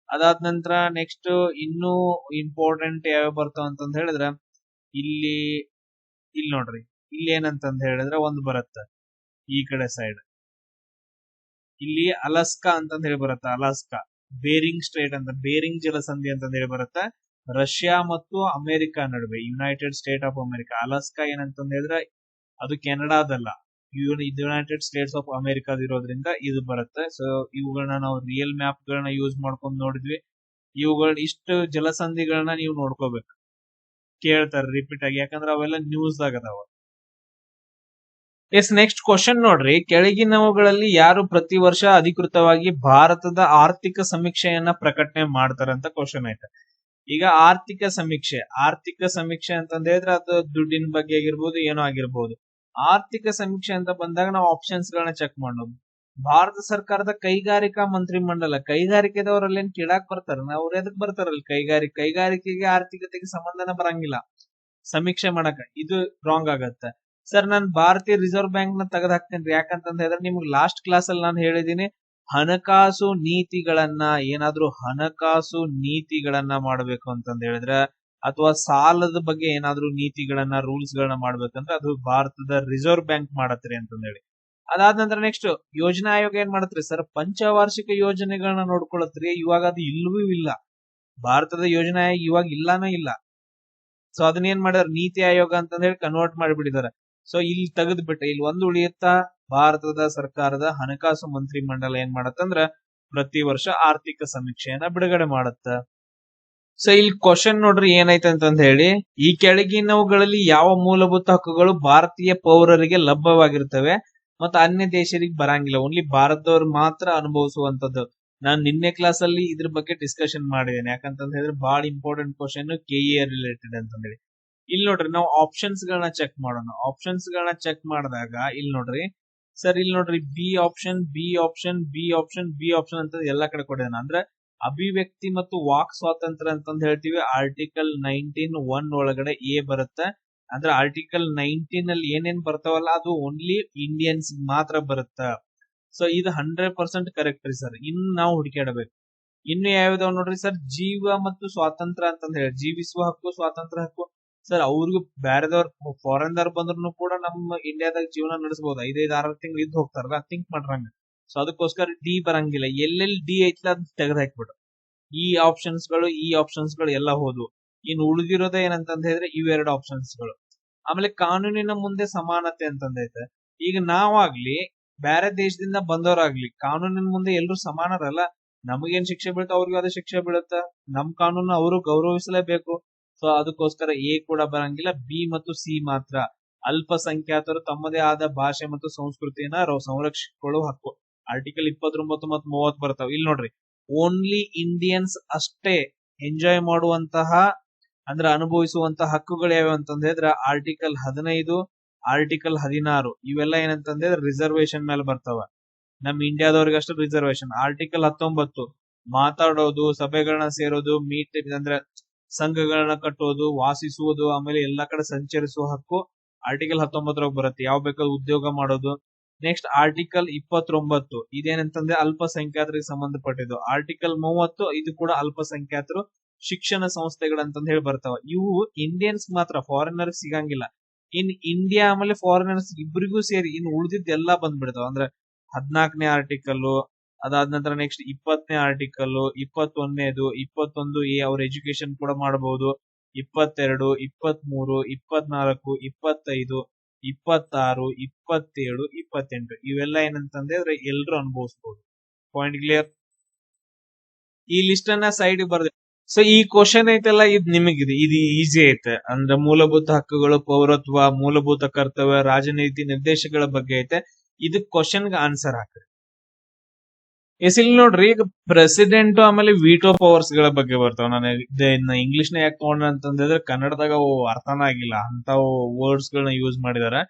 ಅದಾದ ನಂತರ ನೆಕ್ಸ್ಟ್ ಇನ್ನೂ ಇಂಪಾರ್ಟೆಂಟ್ ಯಾವ ಬರ್ತಾವ ಅಂತಂದ ಹೇಳಿದ್ರ ಇಲ್ಲಿ ನೋಡ್ರಿ, ಇಲ್ಲಿ ಏನಂತಂದ ಹೇಳಿದ್ರೆ ಒಂದು ಬರುತ್ತೆ ಈ ಕಡೆ ಸೈಡ್, ಇಲ್ಲಿ ಅಲಾಸ್ಕಾ ಅಂತಂದ ಹೇಳಿ ಬರುತ್ತೆ. ಅಲಾಸ್ಕಾ, ಬೇರಿಂಗ್ ಸ್ಟ್ರೇಟ್ ಅಂತ, ಬೇರಿಂಗ್ ಜಲಸಂಧಿ ಅಂತಂದ ಹೇಳಿ ಬರುತ್ತೆ ರಷ್ಯಾ ಮತ್ತು ಅಮೆರಿಕ ನಡುವೆ, United State of America. Alaska ಏನಂತಂದ ಹೇಳಿದ್ರೆ ಅದು ಕೆನಡಾದಲ್ಲ, ಯುನೈಟೆಡ್ ಸ್ಟೇಟ್ಸ್ ಆಫ್ ಅಮೆರಿಕಾದ ಇರೋದ್ರಿಂದ ಇದು ಬರುತ್ತೆ. ಸೊ ಇವುಗಳನ್ನ ನಾವು ರಿಯಲ್ ಮ್ಯಾಪ್ ಗಳನ್ನ ಯೂಸ್ ಮಾಡ್ಕೊಂಡು ನೋಡಿದ್ವಿ. ಇವುಗಳ ಇಷ್ಟು ಜಲಸಂಧಿಗಳನ್ನ ನೀವು ನೋಡ್ಕೋಬೇಕು, ಕೇಳ್ತಾರೆ ರಿಪೀಟ್ ಆಗಿ, ಯಾಕಂದ್ರೆ ಅವೆಲ್ಲ ನ್ಯೂಸ್ ಆಗದಾವ. ಎಸ್, ನೆಕ್ಸ್ಟ್ ಕ್ವಶನ್ ನೋಡ್ರಿ, ಕೆಳಗಿನವುಗಳಲ್ಲಿ ಯಾರು ಪ್ರತಿ ವರ್ಷ ಅಧಿಕೃತವಾಗಿ ಭಾರತದ ಆರ್ಥಿಕ ಸಮೀಕ್ಷೆಯನ್ನ ಪ್ರಕಟಣೆ ಮಾಡ್ತಾರಂತ ಕ್ವಶನ್ ಐತೆ. ಈಗ ಆರ್ಥಿಕ ಸಮೀಕ್ಷೆ ಅಂತಂದ ಹೇಳಿದ್ರೆ ಅದು ದುಡ್ಡಿನ ಬಗ್ಗೆ ಆಗಿರ್ಬೋದು, ಏನೋ ಆಗಿರ್ಬೋದು. ಆರ್ಥಿಕ ಸಮೀಕ್ಷೆ ಅಂತ ಬಂದಾಗ ನಾವು ಆಪ್ಷನ್ಸ್ ಗಳನ್ನ ಚೆಕ್ ಮಾಡೋದು. ಭಾರತ ಸರ್ಕಾರದ ಕೈಗಾರಿಕಾ ಮಂತ್ರಿ ಮಂಡಲ, ಕೈಗಾರಿಕೆದವರಲ್ಲಿ ಏನ್ ಕೇಳಾಕ್ ಬರ್ತಾರ, ಅವ್ರ ಎದಕ್ ಬರ್ತಾರಲ್ಲ ಕೈಗಾರಿಕೆಗೆ ಆರ್ಥಿಕತೆಗೆ ಸಂಬಂಧನ ಬರಂಗಿಲ್ಲ ಸಮೀಕ್ಷೆ ಮಾಡಕ, ಇದು ರಾಂಗ್ ಆಗತ್ತೆ. ಸರ್ ನಾನು ಭಾರತೀಯ ರಿಸರ್ವ್ ಬ್ಯಾಂಕ್ ನ ತೆಗೆದು ಹಾಕ್ತೇನೆ, ಯಾಕಂತಂದ ಹೇಳಿದ್ರೆ ನಿಮ್ಗೆ ಲಾಸ್ಟ್ ಕ್ಲಾಸ್ ಅಲ್ಲಿ ನಾನು ಹೇಳಿದೀನಿ, ಹಣಕಾಸು ನೀತಿಗಳನ್ನ ಮಾಡಬೇಕು ಅಂತಂದ ಹೇಳಿದ್ರೆ, ಅಥವಾ ಸಾಲದ ಬಗ್ಗೆ ಏನಾದ್ರೂ ನೀತಿಗಳನ್ನ ರೂಲ್ಸ್ ಗಳನ್ನ ಮಾಡ್ಬೇಕಂದ್ರೆ ಅದು ಭಾರತದ ರಿಸರ್ವ್ ಬ್ಯಾಂಕ್ ಮಾಡತ್ರಿ ಅಂತಂದ ಹೇಳಿ. ಅದಾದ ನಂತರ ನೆಕ್ಸ್ಟ್ ಯೋಜನಾ ಆಯೋಗ ಏನ್ ಮಾಡತ್ರಿ ಸರ್, ಪಂಚವಾರ್ಷಿಕ ಯೋಜನೆಗಳನ್ನ ನೋಡ್ಕೊಳತ್ರಿ. ಇವಾಗ ಅದು ಇಲ್ಲವೂ ಇಲ್ಲ, ಭಾರತದ ಯೋಜನಾ ಆಯೋಗ ಇವಾಗ ಇಲ್ಲಾನೂ ಇಲ್ಲ. ಸೊ ಅದನ್ನ ಏನ್ ಮಾಡ್ಯಾರ, ನೀತಿ ಆಯೋಗ ಅಂತಂದ ಹೇಳಿ ಕನ್ವರ್ಟ್ ಮಾಡಿಬಿಟ್ಟಿದ್ದಾರೆ. ಸೊ ಇಲ್ಲಿ ತೆಗೆದ್ಬಿಟ್ಟೆ, ಇಲ್ಲಿ ಒಂದು ಉಳಿಯುತ್ತಾ, ಭಾರತದ ಸರ್ಕಾರದ ಹಣಕಾಸು ಮಂತ್ರಿ ಮಂಡಲ ಏನ್ ಮಾಡತ್ತಂದ್ರ ಪ್ರತಿ ವರ್ಷ ಆರ್ಥಿಕ ಸಮೀಕ್ಷೆಯನ್ನ ಬಿಡುಗಡೆ ಮಾಡತ್ತ. ಸೊ ಇಲ್ಲಿ ಕ್ವಶನ್ ನೋಡ್ರಿ ಏನೈತೆ ಅಂತಂದ ಹೇಳಿ, ಈ ಕೆಳಗಿನವುಗಳಲ್ಲಿ ಯಾವ ಮೂಲಭೂತ ಹಕ್ಕುಗಳು ಭಾರತೀಯ ಪೌರರಿಗೆ ಲಭ್ಯವಾಗಿರ್ತವೆ ಮತ್ತು ಅನ್ಯ ದೇಶರಿಗೆ ಬರಂಗಿಲ್ಲ, ಓನ್ಲಿ ಭಾರತದವ್ರು ಮಾತ್ರ ಅನುಭವಿಸುವಂತದ್ದು. ನಾನು ನಿನ್ನೆ ಕ್ಲಾಸ್ ಅಲ್ಲಿ ಇದ್ರ ಬಗ್ಗೆ ಡಿಸ್ಕಷನ್ ಮಾಡಿದ್ದೇನೆ, ಯಾಕಂತಂದ ಹೇಳಿದ್ರೆ ಬಹಳ ಇಂಪಾರ್ಟೆಂಟ್ ಕ್ವಶನ್, ಕೆಇಎ ರಿಲೇಟೆಡ್ ಅಂತ ಹೇಳಿ. ಇಲ್ಲಿ ನೋಡ್ರಿ ನಾವು ಆಪ್ಷನ್ಸ್ ಗಳನ್ನ ಚೆಕ್ ಮಾಡೋಣ. ಆಪ್ಷನ್ಸ್ ಗಳನ್ನ ಚೆಕ್ ಮಾಡಿದಾಗ ಇಲ್ಲಿ ನೋಡ್ರಿ ಸರ್, ಇಲ್ಲಿ ನೋಡ್ರಿ ಬಿ ಆಪ್ಷನ್ ಅಂತ ಎಲ್ಲಾ ಕಡೆ ಕೊಟ್ಟಿದ್ದಾನೆ. ಅಂದ್ರೆ ಅಭಿವ್ಯಕ್ತಿ ಮತ್ತು ವಾಕ್ ಸ್ವಾತಂತ್ರ್ಯ ಅಂತಂದ ಹೇಳ್ತೀವಿ. ಆರ್ಟಿಕಲ್ 19(1) ಒಳಗಡೆ ಎ ಬರುತ್ತೆ. ಅಂದ್ರೆ ಆರ್ಟಿಕಲ್ 19 ಅಲ್ಲಿ ಏನೇನ್ ಬರ್ತಾವಲ್ಲ ಅದು ಓನ್ಲಿ ಇಂಡಿಯನ್ಸ್ ಮಾತ್ರ ಬರುತ್ತ. ಸೊ ಇದು 100% ಕರೆಕ್ಟ್ ರೀ ಸರ್. ಇನ್ನು ನಾವು ಹುಡುಕಾಡಬೇಕು. ಇನ್ನು ಯಾವ್ಯಾವ ನೋಡ್ರಿ ಸರ್, ಜೀವ ಮತ್ತು ಸ್ವಾತಂತ್ರ್ಯ ಅಂತಂದ ಹೇಳಿ, ಜೀವಿಸುವ ಹಕ್ಕು, ಸ್ವಾತಂತ್ರ್ಯ ಹಕ್ಕು. ಸರ್ ಅವ್ರಿಗೂ ಬ್ಯಾರೆದವ್ರ ಫಾರಿನ್ ದವ್ರು ಬಂದ್ರು ಕೂಡ ನಮ್ಮ ಇಂಡಿಯಾದಾಗ ಜೀವನ ನಡೆಸಬಹುದು. 5-6 ತಿಂಗಳು ಇದ್ದು ಹೋಗ್ತಾರಲ್ಲ, ಥಿಂಕ್ ಮಾಡ್ರಂಗ. ಸೊ ಅದಕ್ಕೋಸ್ಕರ ಡಿ ಬರಂಗಿಲ್ಲ. ಎಲ್ಲೆಲ್ಲಿ ಡಿ ಐತ್ಲ ಅದ್ ತೆಗೆದು ಹಾಕ್ಬಿಟ್ಟು ಈ ಆಪ್ಷನ್ಸ್ ಗಳು ಎಲ್ಲ ಹೋದ್ವು. ಇನ್ನು ಉಳಿದಿರೋದೇ ಏನಂತಂದ ಹೇಳಿದ್ರೆ ಇವೆರಡು ಆಪ್ಷನ್ಸ್ ಗಳು. ಆಮೇಲೆ ಕಾನೂನಿನ ಮುಂದೆ ಸಮಾನತೆ ಅಂತಂದೈತೆ. ಈಗ ನಾವಾಗ್ಲಿ ಬೇರೆ ದೇಶದಿಂದ ಬಂದವರಾಗ್ಲಿ ಕಾನೂನಿನ ಮುಂದೆ ಎಲ್ರು ಸಮಾನರಲ್ಲ. ನಮಗೇನ್ ಶಿಕ್ಷೆ ಬೀಳುತ್ತ ಅವ್ರಿಗೂ ಅದೇ ಶಿಕ್ಷೆ ಬೀಳುತ್ತ. ನಮ್ ಕಾನೂನು ಅವರು ಗೌರವಿಸಲೇಬೇಕು. ಸೊ ಅದಕ್ಕೋಸ್ಕರ ಎ ಕೂಡ ಬರಂಗಿಲ್ಲ. ಬಿ ಮತ್ತು ಸಿ ಮಾತ್ರ. ಅಲ್ಪಸಂಖ್ಯಾತರು ತಮ್ಮದೇ ಆದ ಭಾಷೆ ಮತ್ತು ಸಂಸ್ಕೃತಿಯನ್ನ ಸಂರಕ್ಷಿಸಿಕೊಳ್ಳುವ ಹಕ್ಕು. ಆರ್ಟಿಕಲ್ 29 ಮತ್ತು 30 ಬರ್ತಾವ. ಇಲ್ಲಿ ನೋಡ್ರಿ, ಓನ್ಲಿ ಇಂಡಿಯನ್ಸ್ ಅಷ್ಟೇ ಎಂಜಾಯ್ ಮಾಡುವಂತಹ ಅಂದ್ರೆ ಅನುಭವಿಸುವಂತಹ ಹಕ್ಕುಗಳು ಯಾವ್ಯಾವ ಅಂತಂದ ಹೇಳಿದ್ರೆ ಆರ್ಟಿಕಲ್ 15, ಆರ್ಟಿಕಲ್ 16 ಇವೆಲ್ಲ ಏನಂತಂದ್ರೆ ರಿಸರ್ವೇಶನ್ ಮೇಲೆ ಬರ್ತಾವ. ನಮ್ ಇಂಡಿಯಾದವ್ರಿಗೆ ಅಷ್ಟು ರಿಸರ್ವೇಶನ್. ಆರ್ಟಿಕಲ್ 19 ಮಾತಾಡೋದು, ಸಭೆಗಳನ್ನ ಸೇರೋದು, ಮೀಟ್ ಅಂದ್ರೆ ಸಂಘಗಳನ್ನ ಕಟ್ಟೋದು, ವಾಸಿಸುವುದು, ಆಮೇಲೆ ಎಲ್ಲಾ ಕಡೆ ಸಂಚರಿಸುವ ಹಕ್ಕು ಆರ್ಟಿಕಲ್ 19 ಬರುತ್ತೆ. ಯಾವ ಬೇಕಾದ್ರೂ ಉದ್ಯೋಗ ಮಾಡೋದು. ನೆಕ್ಸ್ಟ್ ಆರ್ಟಿಕಲ್ 29 ಇದೇನಂತಂದ್ರೆ ಅಲ್ಪಸಂಖ್ಯಾತರಿಗೆ ಸಂಬಂಧಪಟ್ಟಿದ್ದು. ಆರ್ಟಿಕಲ್ 30 ಇದು ಕೂಡ ಅಲ್ಪಸಂಖ್ಯಾತರು ಶಿಕ್ಷಣ ಸಂಸ್ಥೆಗಳಂತಂದ ಹೇಳಿ ಬರ್ತಾವ. ಇವು ಇಂಡಿಯನ್ಸ್ ಮಾತ್ರ, ಫಾರಿನರ್ ಸಿಗಂಗಿಲ್ಲ. ಇನ್ ಇಂಡಿಯಾ ಆಮೇಲೆ ಫಾರಿನರ್ಸ್ ಇಬ್ಬರಿಗೂ ಸೇರಿ ಇನ್ನು ಉಳಿದಿದ್ದು ಎಲ್ಲಾ ಬಂದ್ಬಿಡ್ತಾವ. ಅಂದ್ರೆ 14ನೇ ಆರ್ಟಿಕಲ್, ಅದಾದ ನಂತರ ನೆಕ್ಸ್ಟ್ 20ನೇ ಆರ್ಟಿಕಲ್, 21ನೇದು, 21A ಅವ್ರ ಎಜುಕೇಶನ್ ಕೂಡ ಮಾಡಬಹುದು. 22, 23, 24, 25, 26, 27, 28 ಇವೆಲ್ಲ ಏನಂತಂದ್ರೆ ಎಲ್ರು ಅನುಭವಿಸಬಹುದು. Point clear? ಈ ಲಿಸ್ಟ್ ಅನ್ನ ಸೈಡ್ ಬರ್ದೆ. ಸೊ ಈ ಕ್ವಶನ್ ಐತಲ್ಲ, ಇದು ನಿಮಗಿದೆ, ಇದು ಈಸಿ ಐತೆ. ಅಂದ್ರೆ ಮೂಲಭೂತ ಹಕ್ಕುಗಳು, ಪೌರತ್ವ, ಮೂಲಭೂತ ಕರ್ತವ್ಯ, ರಾಜನೀತಿ ನಿರ್ದೇಶಕಗಳ ಬಗ್ಗೆ ಐತೆ. ಇದು ಕ್ವಶನ್ ಗೆ ಆನ್ಸರ್ ಹಾಕ್ರಿ. ಎಸ್ ಇಲ್ಲಿ ನೋಡ್ರಿ, ಈಗ ಪ್ರೆಸಿಡೆಂಟ್ ಆಮೇಲೆ ವಿಟೋ ಪವರ್ಸ್ ಗಳ ಬಗ್ಗೆ ಬರ್ತಾವ. ನಾನು ಇಂಗ್ಲಿಷ್ ನ ಯಾಕೆ ತಗೊಂಡ ಅಂತಂದ್ರೆ ಕನ್ನಡದಾಗ ಅರ್ಥನ ಆಗಿಲ್ಲ, ಅಂತಾವ್ ವರ್ಡ್ಸ್ ಗಳನ್ನ ಯೂಸ್ ಮಾಡಿದಾರೆ.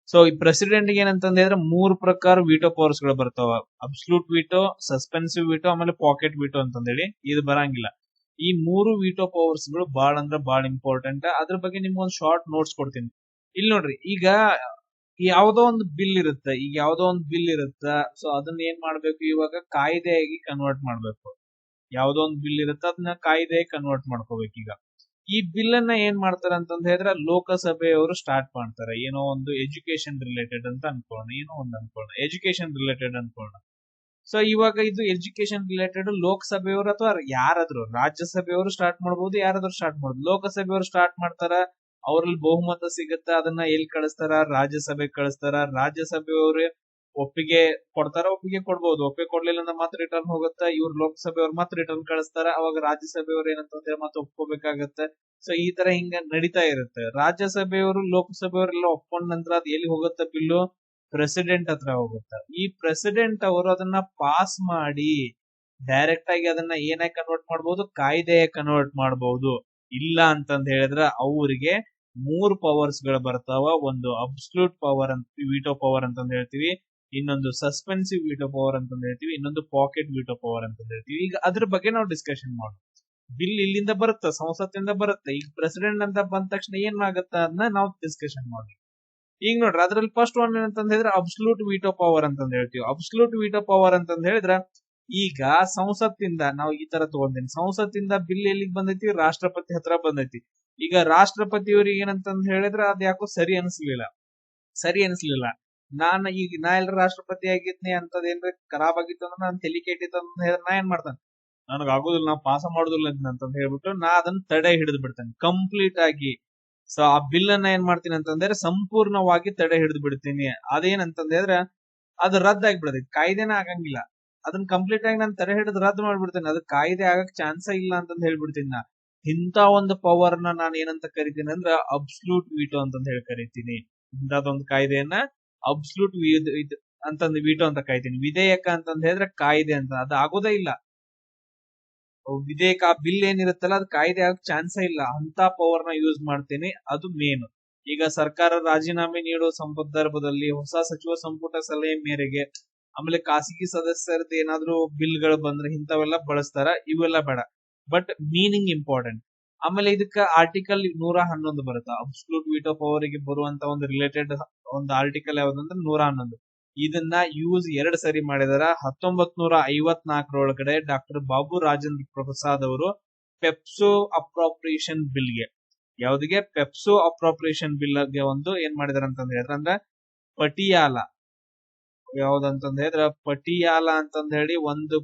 ಸೊ ಈ ಪ್ರೆಸಿಡೆಂಟ್ ಏನಂತಂದ್ರೆ 3 ಪ್ರಕಾರ ವಿಟೋ ಪವರ್ಸ್ ಗಳು ಬರ್ತಾವ. ಅಬ್ಸಲ್ಯೂಟ್ ವಿಟೋ, ಸಸ್ಪೆನ್ಸಿವ್ ವಿಟೋ, ಆಮೇಲೆ ಪಾಕೆಟ್ ವಿಟೋ ಅಂತಂದೇಳಿ. ಇದು ಬರಂಗಿಲ್ಲ. ಈ 3 ವಿಟೋ ಪವರ್ಸ್ ಗಳು ಬಾಳ ಅಂದ್ರ ಬಾಳ ಇಂಪಾರ್ಟೆಂಟ್. ಅದ್ರ ಬಗ್ಗೆ ನಿಮ್ಗೊಂದು ಶಾರ್ಟ್ ನೋಟ್ಸ್ ಕೊಡ್ತೀನಿ. ಇಲ್ಲಿ ನೋಡ್ರಿ, ಈಗ ಯಾವ್ದೋ ಒಂದು ಬಿಲ್ ಇರುತ್ತೆ, ಸೊ ಅದನ್ನ ಏನ್ ಮಾಡ್ಬೇಕು, ಇವಾಗ ಕಾಯ್ದೆಯಾಗಿ ಕನ್ವರ್ಟ್ ಮಾಡ್ಬೇಕು. ಯಾವ್ದೋ ಒಂದು ಬಿಲ್ ಇರುತ್ತೆ, ಅದನ್ನ ಕಾಯ್ದೆಯಾಗಿ ಕನ್ವರ್ಟ್ ಮಾಡ್ಕೋಬೇಕು. ಈಗ ಈ ಬಿಲ್ ಅನ್ನ ಏನ್ ಮಾಡ್ತಾರೆ ಅಂತಂದ ಹೇಳಿದ್ರೆ ಲೋಕಸಭೆಯವರು ಸ್ಟಾರ್ಟ್ ಮಾಡ್ತಾರೆ. ಏನೋ ಒಂದು ಎಜುಕೇಶನ್ ರಿಲೇಟೆಡ್ ಅಂತ ಅನ್ಕೊಳ್ಳೋಣ, ಎಜುಕೇಶನ್ ರಿಲೇಟೆಡ್ ಅನ್ಕೊಳ್ಳೋಣ. ಸೊ ಇವಾಗ ಇದು ಎಜುಕೇಶನ್ ರಿಲೇಟೆಡ್ ಲೋಕಸಭೆಯವರು ಅಥವಾ ಯಾರಾದ್ರೂ ರಾಜ್ಯಸಭೆಯವರು ಸ್ಟಾರ್ಟ್ ಮಾಡಬಹುದು, ಯಾರಾದ್ರೂ ಸ್ಟಾರ್ಟ್ ಮಾಡಬಹುದು. ಲೋಕಸಭೆಯವರು ಸ್ಟಾರ್ಟ್ ಮಾಡ್ತಾರ, ಅವ್ರಲ್ಲಿ ಬಹುಮತ ಸಿಗುತ್ತೆ, ಅದನ್ನ ಎಲ್ಲಿ ಕಳಿಸ್ತಾರ, ರಾಜ್ಯಸಭೆಗೆ ಕಳಿಸ್ತಾರ. ರಾಜ್ಯಸಭೆಯವರು ಒಪ್ಪಿಗೆ ಕೊಡ್ತಾರ, ಒಪ್ಪಿಗೆ ಕೊಡ್ಬಹುದು. ಒಪ್ಪಿಗೆ ಕೊಡ್ಲಿಲ್ಲ ಅಂದ್ರೆ ಮತ್ತೆ ರಿಟರ್ನ್ ಹೋಗುತ್ತೆ, ಇವ್ರು ಲೋಕಸಭೆಯವ್ರು ಮತ್ತೆ ರಿಟರ್ನ್ ಕಳಿಸ್ತಾರ. ಅವಾಗ ರಾಜ್ಯಸಭೆಯವರು ಏನಂತಂದ್ರೆ ಮತ್ತೆ ಒಪ್ಕೋಬೇಕಾಗತ್ತೆ. ಸೊ ಈ ತರ ಹಿಂಗ ನಡೀತಾ ಇರುತ್ತೆ. ರಾಜ್ಯಸಭೆಯವರು ಲೋಕಸಭೆಯವರೆಲ್ಲ ಒಪ್ಕೊಂಡ ನಂತರ ಅದು ಎಲ್ಲಿ ಹೋಗುತ್ತೆ ಬಿಲ್ಲು, ಪ್ರೆಸಿಡೆಂಟ್ ಹತ್ರ ಹೋಗುತ್ತೆ. ಈ ಪ್ರೆಸಿಡೆಂಟ್ ಅವರು ಅದನ್ನ ಪಾಸ್ ಮಾಡಿ ಡೈರೆಕ್ಟ್ ಆಗಿ ಅದನ್ನ ಏನಾಗಿ ಕನ್ವರ್ಟ್ ಮಾಡಬಹುದು, ಕಾಯ್ದೆ ಕನ್ವರ್ಟ್ ಮಾಡಬಹುದು. ಇಲ್ಲ ಅಂತಂದ ಹೇಳಿದ್ರೆ ಅವರಿಗೆ 3 ಪವರ್ಸ್ ಗಳು ಬರ್ತಾವ. ಒಂದು ಅಬ್ಸಲ್ಯೂಟ್ ಪವರ್ ಅಂತ, ವಿಟೋ ಪವರ್ ಅಂತಂದ ಹೇಳ್ತೀವಿ. ಇನ್ನೊಂದು ಸಸ್ಪೆನ್ಸಿವ್ ವಿಟೋ ಪವರ್ ಅಂತಂದ ಹೇಳ್ತೀವಿ. ಇನ್ನೊಂದು ಪಾಕೆಟ್ ವಿಟೋ ಪವರ್ ಅಂತಂದ ಹೇಳ್ತೀವಿ. ಈಗ ಅದ್ರ ಬಗ್ಗೆ ನಾವು ಡಿಸ್ಕಷನ್ ಮಾಡೋಣ. ಬಿಲ್ ಇಲ್ಲಿಂದ ಬರುತ್ತೆ, ಸಂಸತ್ತಿಂದ ಬರುತ್ತೆ. ಈಗ ಪ್ರೆಸಿಡೆಂಟ್ ಅಂತ ಬಂದ ತಕ್ಷಣ ಏನ್ ಆಗುತ್ತೆ ಅದನ್ನ ನಾವು ಡಿಸ್ಕಷನ್ ಮಾಡೋಣ. ಈಗ ನೋಡ್ರಿ, ಅದ್ರಲ್ಲಿ ಫಸ್ಟ್ ಒನ್ ಏನಂತಂದ ಹೇಳಿದ್ರೆ ಅಬ್ಸಲ್ಯೂಟ್ ವಿಟೋ ಪವರ್ ಅಂತಂದ ಹೇಳ್ತೀವಿ. ಅಬ್ಸಲ್ಯೂಟ್ ವಿಟೋ ಪವರ್ ಅಂತಂದ ಹೇಳಿದ್ರೆ ಈಗ ಸಂಸತ್ತಿಂದ ನಾವು ಈ ತರ ತಗೊಂತೀನಿ, ಸಂಸತ್ತಿಂದ ಬಿಲ್ ಎಲ್ಲಿಗೆ ಬಂದೈತಿ, ರಾಷ್ಟ್ರಪತಿ ಹತ್ರ ಬಂದೈತಿ. ಈಗ ರಾಷ್ಟ್ರಪತಿಯವ್ರಿಗೆ ಏನಂತಂದ ಹೇಳಿದ್ರೆ ಅದ್ ಯಾಕೋ ಸರಿ ಅನ್ಸ್ಲಿಲ್ಲ. ನಾ ಎಲ್ಲ ರಾಷ್ಟ್ರಪತಿ ಆಗಿದ್ನಿ ಅಂತದೇನ್ರಿ ಖರಾಬ್ ಆಗಿತ್ತು ಅಂದ್ರೆ ನಾನು ತಲೆ ಕೆಟ್ಟಿತ್ತು ಅಂತ ಹೇಳಿದ್ರೆ ನಾ ಏನ್ ಮಾಡ್ತಾನೆ, ನನಗ್ ಆಗೋದಿಲ್ಲ, ನಾ ಪಾಸ ಮಾಡೋದಿಲ್ಲ ಅಂತ ಹೇಳ್ಬಿಟ್ಟು ನಾ ಅದನ್ನ ತಡೆ ಹಿಡಿದು ಬಿಡ್ತೇನೆ ಕಂಪ್ಲೀಟ್ ಆಗಿ. ಸೊ ಆ ಬಿಲ್ ಅನ್ನ ಏನ್ ಮಾಡ್ತೀನಿ ಅಂತಂದ್ರೆ ಸಂಪೂರ್ಣವಾಗಿ ತಡೆ ಹಿಡಿದು ಬಿಡ್ತೀನಿ. ಅದೇನಂತಂದ್ರೆ ಅದು ರದ್ದು ಆಗ್ಬಿಡ್ತೈತಿ, ಕಾಯ್ದೆನ ಆಗಂಗಿಲ್ಲ. ಅದನ್ನ ಕಂಪ್ಲೀಟ್ ಆಗಿ ನಾನು ತಡೆ ಹಿಡಿದು ರದ್ದು ಮಾಡ್ಬಿಡ್ತೇನೆ. ಅದು ಕಾಯ್ದೆ ಆಗಕ್ ಚಾನ್ಸ ಇಲ್ಲ ಅಂತಂದ್ ಹೇಳ್ಬಿಡ್ತೀನಿ. ನಾ ಇಂತ ಒಂದು ಪವರ್ ನ ನಾನು ಏನಂತ ಕರಿತೀನಿ ಅಂದ್ರೆ ಅಬ್ಸಲ್ಯೂಟ್ ವಿಟೋ ಅಂತಂದ್ ಹೇಳಿ ಕರಿತೀನಿ. ಇಂಥದೊಂದು ಕಾಯ್ದೆಯನ್ನ ಅಬ್ಸಲ್ಯೂಟ್ ಅಂತಂದ್ ವಿಟೋ ಅಂತ ಕರಿತೀನಿ. ವಿಧೇಯಕ ಅಂತಂದ್ ಹೇಳಿದ್ರೆ ಕಾಯ್ದೆ ಅಂತ, ಅದು ಆಗೋದೇ ಇಲ್ಲ. ವಿಧೇಯಕ, ಆ ಬಿಲ್ ಏನಿರುತ್ತಲ್ಲ ಅದು ಕಾಯ್ದೆ ಆಗಕ್ ಚಾನ್ಸ ಇಲ್ಲ. ಅಂತ ಪವರ್ ನ ಯೂಸ್ ಮಾಡ್ತೀನಿ, ಅದು ಮೇನ್. ಈಗ ಸರ್ಕಾರ ರಾಜೀನಾಮೆ ನೀಡುವ ಸಂದರ್ಭದಲ್ಲಿ ಹೊಸ ಸಚಿವ ಸಂಪುಟ ಸಲಹೆ ಮೇರೆಗೆ, ಆಮೇಲೆ ಖಾಸಗಿ ಸದಸ್ಯರದ್ದು ಏನಾದ್ರು ಬಿಲ್ ಗಳು ಬಂದ್ರೆ ಇಂಥವೆಲ್ಲ ಬಳಸ್ತಾರ. ಇವೆಲ್ಲ ಬೇಡ, ಬಟ್ ಮೀನಿಂಗ್ ಇಂಪಾರ್ಟೆಂಟ್. ಆಮೇಲೆ ಇದಕ್ಕ ಆರ್ಟಿಕಲ್ 111 ಬರುತ್ತೆ. ಅಬ್ಸಲ್ಯೂಟ್ ವಿಟೋ ಪವರ್ ಗೆ ಬರುವಂತ ಒಂದು ರಿಲೇಟೆಡ್ ಒಂದು ಆರ್ಟಿಕಲ್ ಯಾವ್ದಂದ್ರೆ 111. ಇದನ್ನ ಯೂಸ್ 2 ಸರಿ ಮಾಡಿದಾರ. 1954 ಡಾಕ್ಟರ್ ಬಾಬು ರಾಜೇಂದ್ರ ಪ್ರಸಾದ್ ಅವರು ಪೆಪ್ಸೋ ಅಪ್ರಾಪ್ರಿಯೇಷನ್ ಬಿಲ್ ಗೆ, ಯಾವ್ದಿಗೆ, ಪೆಪ್ಸೋ ಅಪ್ರಾಪ್ರಿಯೇಷನ್ ಬಿಲ್ ಗೆ ಒಂದು ಏನ್ ಮಾಡಿದಾರ ಅಂತಂದ್ ಹೇಳಿದ್ರೆ ಅಂದ್ರೆ ಪಟಿಯಾಲ, ಯಾವ್ದಂತಂದ್ ಹೇಳಿದ್ರೆ ಪಟಿಯಾಲ ಅಂತಂದ್ ಹೇಳಿ ಒಂದು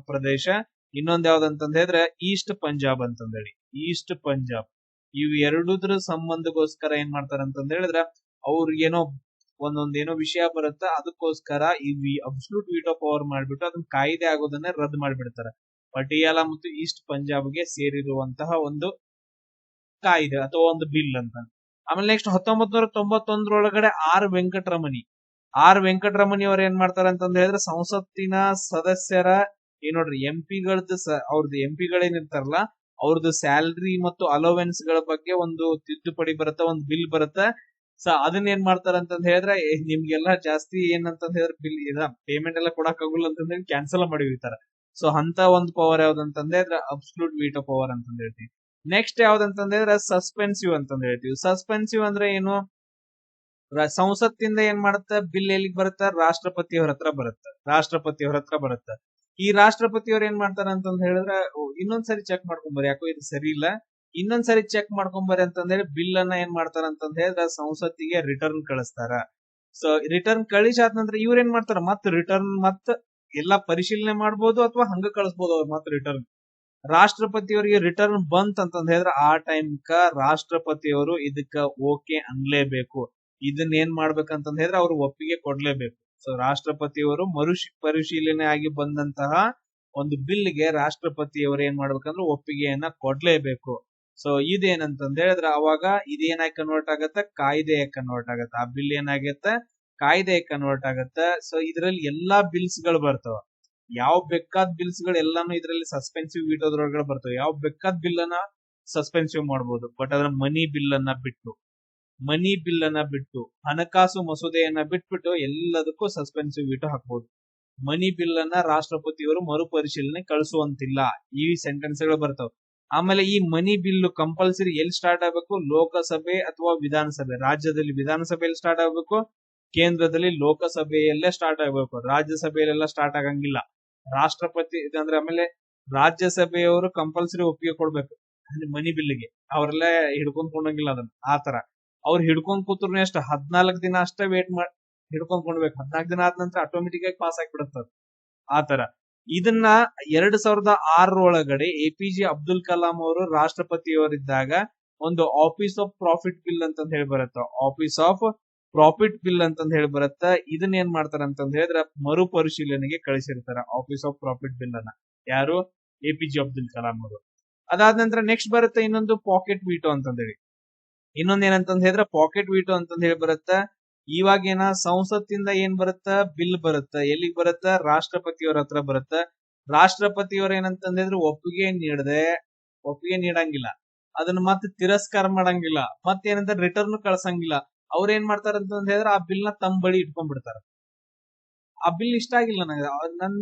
ಪ್ರದೇಶ, ಇನ್ನೊಂದ್ ಯಾವ್ದಂತಂದ್ ಹೇಳಿದ್ರೆ ಈಸ್ಟ್ ಪಂಜಾಬ್ ಅಂತಂದ್ ಹೇಳಿ, ಈಸ್ಟ್ ಪಂಜಾಬ್. ಇವ್ ಎರಡುದ್ರ ಸಂಬಂಧಗೋಸ್ಕರ ಏನ್ ಮಾಡ್ತಾರ ಅಂತಂದ್ ಹೇಳಿದ್ರೆ ಅವ್ರಿಗೇನೋ ಒಂದೊಂದೇನೋ ವಿಷಯ ಬರುತ್ತೆ, ಅದಕ್ಕೋಸ್ಕರ ಈ ಅಬ್ಸಲ್ಯೂಟ್ ವಿಟೋ ಪವರ್ ಮಾಡ್ಬಿಟ್ಟು ಅದನ್ನ ಕಾಯ್ದೆ ಆಗೋದನ್ನ ರದ್ದು ಮಾಡ್ಬಿಡ್ತಾರೆ. ಪಟಿಯಾಲ ಮತ್ತು ಈಸ್ಟ್ ಪಂಜಾಬ್ಗೆ ಸೇರಿರುವಂತಹ ಒಂದು ಕಾಯ್ದೆ ಅಥವಾ ಒಂದು ಬಿಲ್ ಅಂತ. ಆಮೇಲೆ ನೆಕ್ಸ್ಟ್ 1991 ಆರ್ ವೆಂಕಟರಮಣಿ ಅವ್ರ ಏನ್ ಮಾಡ್ತಾರೆ ಅಂತಂದ್ ಹೇಳಿದ್ರೆ ಸಂಸತ್ತಿನ ಸದಸ್ಯರ ನೋಡ್ರಿ ಅವ್ರದ್ದು ಎಂಪಿಗಳೇನಿರ್ತಾರಲ್ಲ ಅವ್ರದ್ದು ಸ್ಯಾಲರಿ ಮತ್ತು ಅಲೋವೆನ್ಸ್ ಗಳ ಬಗ್ಗೆ ಒಂದು ತಿದ್ದುಪಡಿ ಬರುತ್ತೆ, ಒಂದು ಬಿಲ್ ಬರುತ್ತೆ. ಸೊ ಅದನ್ನ ಏನ್ ಮಾಡ್ತಾರ ಅಂತಂದ್ ಹೇಳಿದ್ರೆ ನಿಮ್ಗೆಲ್ಲಾ ಜಾಸ್ತಿ ಏನಂತಂದ್ ಹೇಳಿದ್ರೆ ಬಿಲ್ ಪೇಮೆಂಟ್ ಎಲ್ಲ ಕೊಡಕ್ ಆಗುಲ್ಲ ಅಂತಂದ್ರೆ ಕ್ಯಾನ್ಸಲ್ ಮಾಡಿ ಹೋಗ್ತಾರೆ. ಸೊ ಅಂತ ಒಂದು ಪವರ್ ಯಾವ್ದಂತಂದ್ರೆ ಅಬ್ಸಲ್ಯೂಟ್ ವಿಟೋ ಪವರ್ ಅಂತಂದ್ ಹೇಳ್ತೀವಿ. ನೆಕ್ಸ್ಟ್ ಯಾವ್ದಂತಂದ್ರೆ ಸಸ್ಪೆನ್ಸಿವ್ ಅಂತಂದ್ ಹೇಳ್ತೀವಿ. ಸಸ್ಪೆನ್ಸಿವ್ ಅಂದ್ರೆ ಏನು, ಸಂಸತ್ತಿಂದ ಏನ್ ಮಾಡುತ್ತೆ, ಬಿಲ್ ಎಲ್ಲಿಗೆ ಬರುತ್ತೆ, ರಾಷ್ಟ್ರಪತಿಯವ್ರ ಹತ್ರ ಬರುತ್ತೆ. ಈ ರಾಷ್ಟ್ರಪತಿಯವ್ರು ಏನ್ ಮಾಡ್ತಾರ ಅಂತಂದ್ ಹೇಳಿದ್ರೆ ಇನ್ನೊಂದ್ಸರಿ ಚೆಕ್ ಮಾಡ್ಕೊಂಬರ್ರಿ, ಯಾಕೋ ಇದು ಸರಿ ಇಲ್ಲ, ಇನ್ನೊಂದ್ಸರಿ ಚೆಕ್ ಮಾಡ್ಕೊಂಬರ್ರಿ ಅಂತಂದ್ರೆ ಬಿಲ್ ಅನ್ನ ಏನ್ ಮಾಡ್ತಾರ ಅಂತಂದ್ ಹೇಳಿದ್ರೆ ಸಂಸತ್ತಿಗೆ ರಿಟರ್ನ್ ಕಳಿಸ್ತಾರ. ಸೊ ರಿಟರ್ನ್ ಕಳಿಸಾದ ನಂತರ ಇವ್ರ ಏನ್ ಮಾಡ್ತಾರ, ಮತ್ ಎಲ್ಲಾ ಪರಿಶೀಲನೆ ಮಾಡ್ಬೋದು ಅಥವಾ ಹಂಗ ಕಳಿಸ್ಬೋದು ಅವ್ರು ಮತ್ ರಿಟರ್ನ್. ರಾಷ್ಟ್ರಪತಿಯವರಿಗೆ ರಿಟರ್ನ್ ಬಂತ್ ಅಂತಂದ್ ಹೇಳಿದ್ರೆ ಆ ಟೈಮ್ಕ ರಾಷ್ಟ್ರಪತಿಯವರು ಇದಕ್ಕ ಓಕೆ ಅನ್ಲೇಬೇಕು. ಇದನ್ನ ಏನ್ ಮಾಡ್ಬೇಕಂತಂದ್ ಹೇಳಿದ್ರೆ ಅವ್ರು ಒಪ್ಪಿಗೆ ಕೊಡ್ಲೇಬೇಕು. ಸೊ ರಾಷ್ಟ್ರಪತಿಯವರು ಪರಿಶೀಲನೆ ಆಗಿ ಬಂದಂತಹ ಒಂದು ಬಿಲ್ ಗೆ ರಾಷ್ಟ್ರಪತಿಯವರು ಏನ್ ಮಾಡ್ಬೇಕಂದ್ರೆ ಒಪ್ಪಿಗೆಯನ್ನ ಕೊಡ್ಲೇಬೇಕು. ಸೊ ಇದೇನಂತಂದ್ ಹೇಳಿದ್ರೆ ಅವಾಗ ಇದೇನಾಗಿ ಕನ್ವರ್ಟ್ ಆಗತ್ತೆ, ಕಾಯ್ದೆ ಕನ್ವರ್ಟ್ ಆಗತ್ತೆ. ಆ ಬಿಲ್ ಏನಾಗತ್ತೆ, ಕಾಯ್ದೆ ಕನ್ವರ್ಟ್ ಆಗತ್ತೆ. ಸೊ ಇದ್ರಲ್ಲಿ ಎಲ್ಲಾ ಬಿಲ್ಸ್ ಗಳು ಬರ್ತಾವ. ಯಾವ ಬೇಕಾದ ಬಿಲ್ಸ್ ಗಳು ಎಲ್ಲಾನು ಇದ್ರಲ್ಲಿ ಸಸ್ಪೆನ್ಸಿವ್ ವಿಟೋದ್ರೊಳಗಡೆ ಬರ್ತವೆ. ಯಾವ ಬೇಕಾದ ಬಿಲ್ ಅನ್ನ ಸಸ್ಪೆನ್ಸಿವ್ ಮಾಡಬಹುದು, ಬಟ್ ಅದ್ರ ಮನಿ ಬಿಲ್ ಅನ್ನ ಬಿಟ್ಟು ಹಣಕಾಸು ಮಸೂದೆಯನ್ನ ಬಿಟ್ಬಿಟ್ಟು ಎಲ್ಲದಕ್ಕೂ ಸಸ್ಪೆನ್ಸಿವ್ ವಿಟೋ ಹಾಕಬಹುದು. ಮನಿ ಬಿಲ್ ಅನ್ನ ರಾಷ್ಟ್ರಪತಿಯವರು ಮರುಪರಿಶೀಲನೆ ಕಳಿಸುವಂತಿಲ್ಲ. ಈ ಸೆಂಟೆನ್ಸ್ ಗಳು ಬರ್ತಾವ. ಆಮೇಲೆ ಈ ಮನಿ ಬಿಲ್ ಕಂಪಲ್ಸರಿ ಎಲ್ಲಿ ಸ್ಟಾರ್ಟ್ ಆಗ್ಬೇಕು, ಲೋಕಸಭೆ ಅಥವಾ ವಿಧಾನಸಭೆ. ರಾಜ್ಯದಲ್ಲಿ ವಿಧಾನಸಭೆಯಲ್ಲಿ ಸ್ಟಾರ್ಟ್ ಆಗ್ಬೇಕು, ಕೇಂದ್ರದಲ್ಲಿ ಲೋಕಸಭೆಯಲ್ಲೇ ಸ್ಟಾರ್ಟ್ ಆಗ್ಬೇಕು. ರಾಜ್ಯಸಭೆಯಲ್ಲೆಲ್ಲ ಸ್ಟಾರ್ಟ್ ಆಗಂಗಿಲ್ಲ. ರಾಷ್ಟ್ರಪತಿ ಅಂದ್ರೆ ಆಮೇಲೆ ರಾಜ್ಯಸಭೆಯವರು ಕಂಪಲ್ಸರಿ ಒಪ್ಪಿಗೆ ಕೊಡ್ಬೇಕು ಮನಿ ಬಿಲ್ಗೆ. ಅವ್ರೆಲ್ಲ ಹಿಡ್ಕೊಂಡ್ ಕೊಂಡಂಗಿಲ್ಲ ಅದನ್ನ. ಆತರ ಅವ್ರು ಹಿಡ್ಕೊಂಡ್ ಕೂತ್ರು ಅಷ್ಟ 14 ದಿನ ಅಷ್ಟೇ ವೇಟ್ ಮಾಡಿ ಹಿಡ್ಕೊಂಡ್ ಕೊಂಡ್ಬೇಕು. 14 ದಿನ ಆದ ನಂತರ ಆಟೋಮೆಟಿಕ್ ಆಗಿ ಪಾಸ್ ಆಗಿಬಿಡುತ್ತದೆ. ಆತರ ಇದನ್ನ 2006 ಒಳಗಡೆ APJ ಅಬ್ದುಲ್ ಕಲಾಂ ಅವರು ರಾಷ್ಟ್ರಪತಿಯವರಿದ್ದಾಗ ಒಂದು ಆಫೀಸ್ ಆಫ್ ಪ್ರಾಫಿಟ್ ಬಿಲ್ ಅಂತಂದ್ ಹೇಳಿ ಬರುತ್ತ. ಆಫೀಸ್ ಆಫ್ ಪ್ರಾಫಿಟ್ ಬಿಲ್ ಅಂತಂದ್ ಹೇಳಿ ಬರುತ್ತ. ಇದನ್ನ ಏನ್ ಮಾಡ್ತಾರ ಅಂತಂದ್ ಹೇಳಿದ್ರೆ ಮರುಪರಿಶೀಲನೆಗೆ ಕಳಿಸಿರ್ತಾರ ಆಫೀಸ್ ಆಫ್ ಪ್ರಾಫಿಟ್ ಬಿಲ್ ಅನ್ನ. ಯಾರು? APJ ಅಬ್ದುಲ್ ಕಲಾಂ ಅವರು. ಅದಾದ ನಂತರ ನೆಕ್ಸ್ಟ್ ಬರುತ್ತೆ ಇನ್ನೊಂದು ಪಾಕೆಟ್ ವೀಟೋ ಅಂತಂದ್ ಹೇಳಿ. ಇನ್ನೊಂದ್ ಏನಂತಂದ್ ಹೇಳಿದ್ರೆ ಪಾಕೆಟ್ ವೀಟೋ ಅಂತಂದ್ ಹೇಳಿ ಬರುತ್ತ. ಇವಾಗೇನ ಸಂಸತ್ತಿಂದ ಏನ್ ಬರುತ್ತ, ಬಿಲ್ ಬರುತ್ತ. ಎಲ್ಲಿಗ್ ಬರುತ್ತ? ರಾಷ್ಟ್ರಪತಿಯವರ ಹತ್ರ ಬರುತ್ತ. ರಾಷ್ಟ್ರಪತಿಯವ್ರ ಏನಂತಂದ್ರೆ ಒಪ್ಪಿಗೆ ನೀಡಂಗಿಲ್ಲ. ಅದನ್ನ ಮತ್ತೆ ತಿರಸ್ಕಾರ ಮಾಡಂಗಿಲ್ಲ. ಮತ್ತೇನಂತ ರಿಟರ್ನ್ ಕಳ್ಸಂಗಿಲ್ಲ. ಅವ್ರ ಏನ್ ಮಾಡ್ತಾರ ಅಂತಂದ್ ಹೇಳಿದ್ರೆ ಆ ಬಿಲ್ ನ ತಮ್ಮ ಬಳಿ ಇಟ್ಕೊಂಡ್ಬಿಡ್ತಾರ. ಆ ಬಿಲ್ ಇಷ್ಟ ಆಗಿಲ್ಲ ನನಗೆ,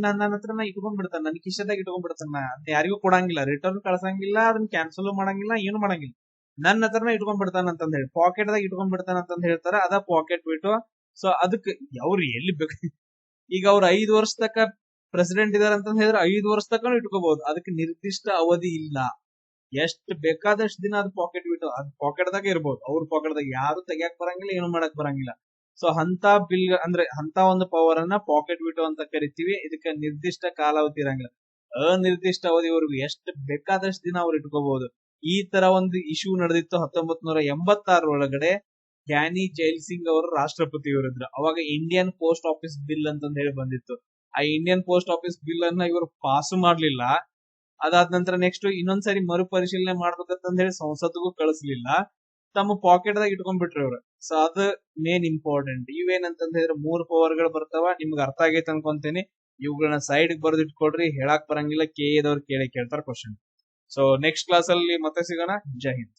ನನ್ನ ಹತ್ರ ಇಟ್ಕೊಂಡ್ ಬಿಡ್ತಾನ, ನನ್ ಕಿಶೆದಾಗ ಇಟ್ಕೊಂಡ್ ಬಿಡ್ತಾನ. ಯಾರಿಗೂ ಕೊಡಂಗಿಲ್ಲ, ರಿಟರ್ನ್ ಕಳ್ಸಂಗಿಲ್ಲ, ಅದನ್ನ ಕ್ಯಾನ್ಸಲ್ ಮಾಡಂಗಿಲ್ಲ, ಏನು ಮಾಡಂಗಿಲ್ಲ. ನನ್ನ ಹತ್ರನ ಇಟ್ಕೊಂಡ್ ಬಿಡ್ತಾನ ಅಂತಂದ್ ಹೇಳಿ, ಪಾಕೆಟ್ ದಾಗ ಇಟ್ಕೊಂಡ್ ಬಿಡ್ತಾನ ಅಂತಂದ್ ಹೇಳ್ತಾರ. ಅದ ಪಾಕೆಟ್ ಬಿಟ್ಟು. ಸೊ ಅದಕ್ಕೆ ಅವ್ರು ಎಲ್ಲಿ ಬೇಕು, ಈಗ ಅವ್ರು 5 ವರ್ಷ ತಕ ಪ್ರೆಸಿಡೆಂಟ್ ಇದಾರ ಅಂತಂದ್ ಹೇಳಿದ್ರೆ 5 ವರ್ಷ ತಕನು ಇಟ್ಕೋಬಹುದು. ಅದಕ್ಕೆ ನಿರ್ದಿಷ್ಟ ಅವಧಿ ಇಲ್ಲ. ಎಷ್ಟ್ ಬೇಕಾದಷ್ಟು ದಿನ ಅದು ಪಾಕೆಟ್ ಬಿಟ್ಟು ಅದ್ ಪಾಕೆಟ್ ದಾಗ ಇರ್ಬೋದು. ಅವ್ರ ಪಾಕೆಟ್ ದಾಗ ಯಾರು ತೆಗಿಯಕ್ ಬರಂಗಿಲ್ಲ, ಏನು ಮಾಡಕ್ ಬರಂಗಿಲ್ಲ. ಸೊ ಅಂತ ಬಿಲ್ ಅಂದ್ರೆ ಅಂತ ಒಂದು ಪವರ್ ಅನ್ನ ಪಾಕೆಟ್ ವಿಟೋ ಅಂತ ಕರಿತೀವಿ. ಇದಕ್ಕೆ ನಿರ್ದಿಷ್ಟ ಕಾಲಾವಧಿ ಇರಂಗಿಲ್ಲ. ಅನಿರ್ದಿಷ್ಟ ಅವಧಿವರೆಗೂ ಎಷ್ಟು ಬೇಕಾದಷ್ಟು ದಿನ ಅವ್ರು ಇಟ್ಕೋಬಹುದು. ಈ ತರ ಒಂದು ಇಶ್ಯೂ ನಡೆದಿತ್ತು 1986 ಒಳಗಡೆ. ಕ್ಯಾನಿ ಜೈಲ್ ಸಿಂಗ್ ಅವರು ರಾಷ್ಟ್ರಪತಿಯವರಿದ್ರು. ಅವಾಗ ಇಂಡಿಯನ್ ಪೋಸ್ಟ್ ಆಫೀಸ್ ಬಿಲ್ ಅಂತಂದ್ ಹೇಳಿ ಬಂದಿತ್ತು. ಆ ಇಂಡಿಯನ್ ಪೋಸ್ಟ್ ಆಫೀಸ್ ಬಿಲ್ ಅನ್ನ ಇವರು ಪಾಸ್ ಮಾಡ್ಲಿಲ್ಲ. ಅದಾದ ನಂತರ ನೆಕ್ಸ್ಟ್ ಇನ್ನೊಂದ್ಸರಿ ಮರುಪರಿಶೀಲನೆ ಮಾಡ್ಬೇಕಂತ ಹೇಳಿ ಸಂಸತ್ಗೂ ಕಳಿಸ್ಲಿಲ್ಲ. ತಮ್ಮ ಪಾಕೆಟ್ ದಾಗ ಇಟ್ಕೊಂಡ್ಬಿಟ್ರಿ ಇವ್ರು. ಸೊ ಅದು ಮೇನ್ ಇಂಪಾರ್ಟೆಂಟ್. ಇವೇನಂತಂದ್ ಹೇಳಿದ್ರೆ 3 ಪವರ್ ಗಳು ಬರ್ತಾವ. ನಿಮ್ಗೆ ಅರ್ಥ ಆಗೈತೆ ಅನ್ಕೊಂತೇನೆ. ಇವುಗಳನ್ನ ಸೈಡ್ ಬರ್ದು ಇಟ್ಕೊಡ್ರಿ. ಹೇಳಕ್ ಬರಂಗಿಲ್ಲ, KA ದವ್ರು ಕೇಳ್ತಾರ ಕ್ವಶನ್. ಸೊ ನೆಕ್ಸ್ಟ್ ಕ್ಲಾಸ್ ಅಲ್ಲಿ ಮತ್ತೆ ಸಿಗೋಣ. ಜೈ ಹಿಂದ್.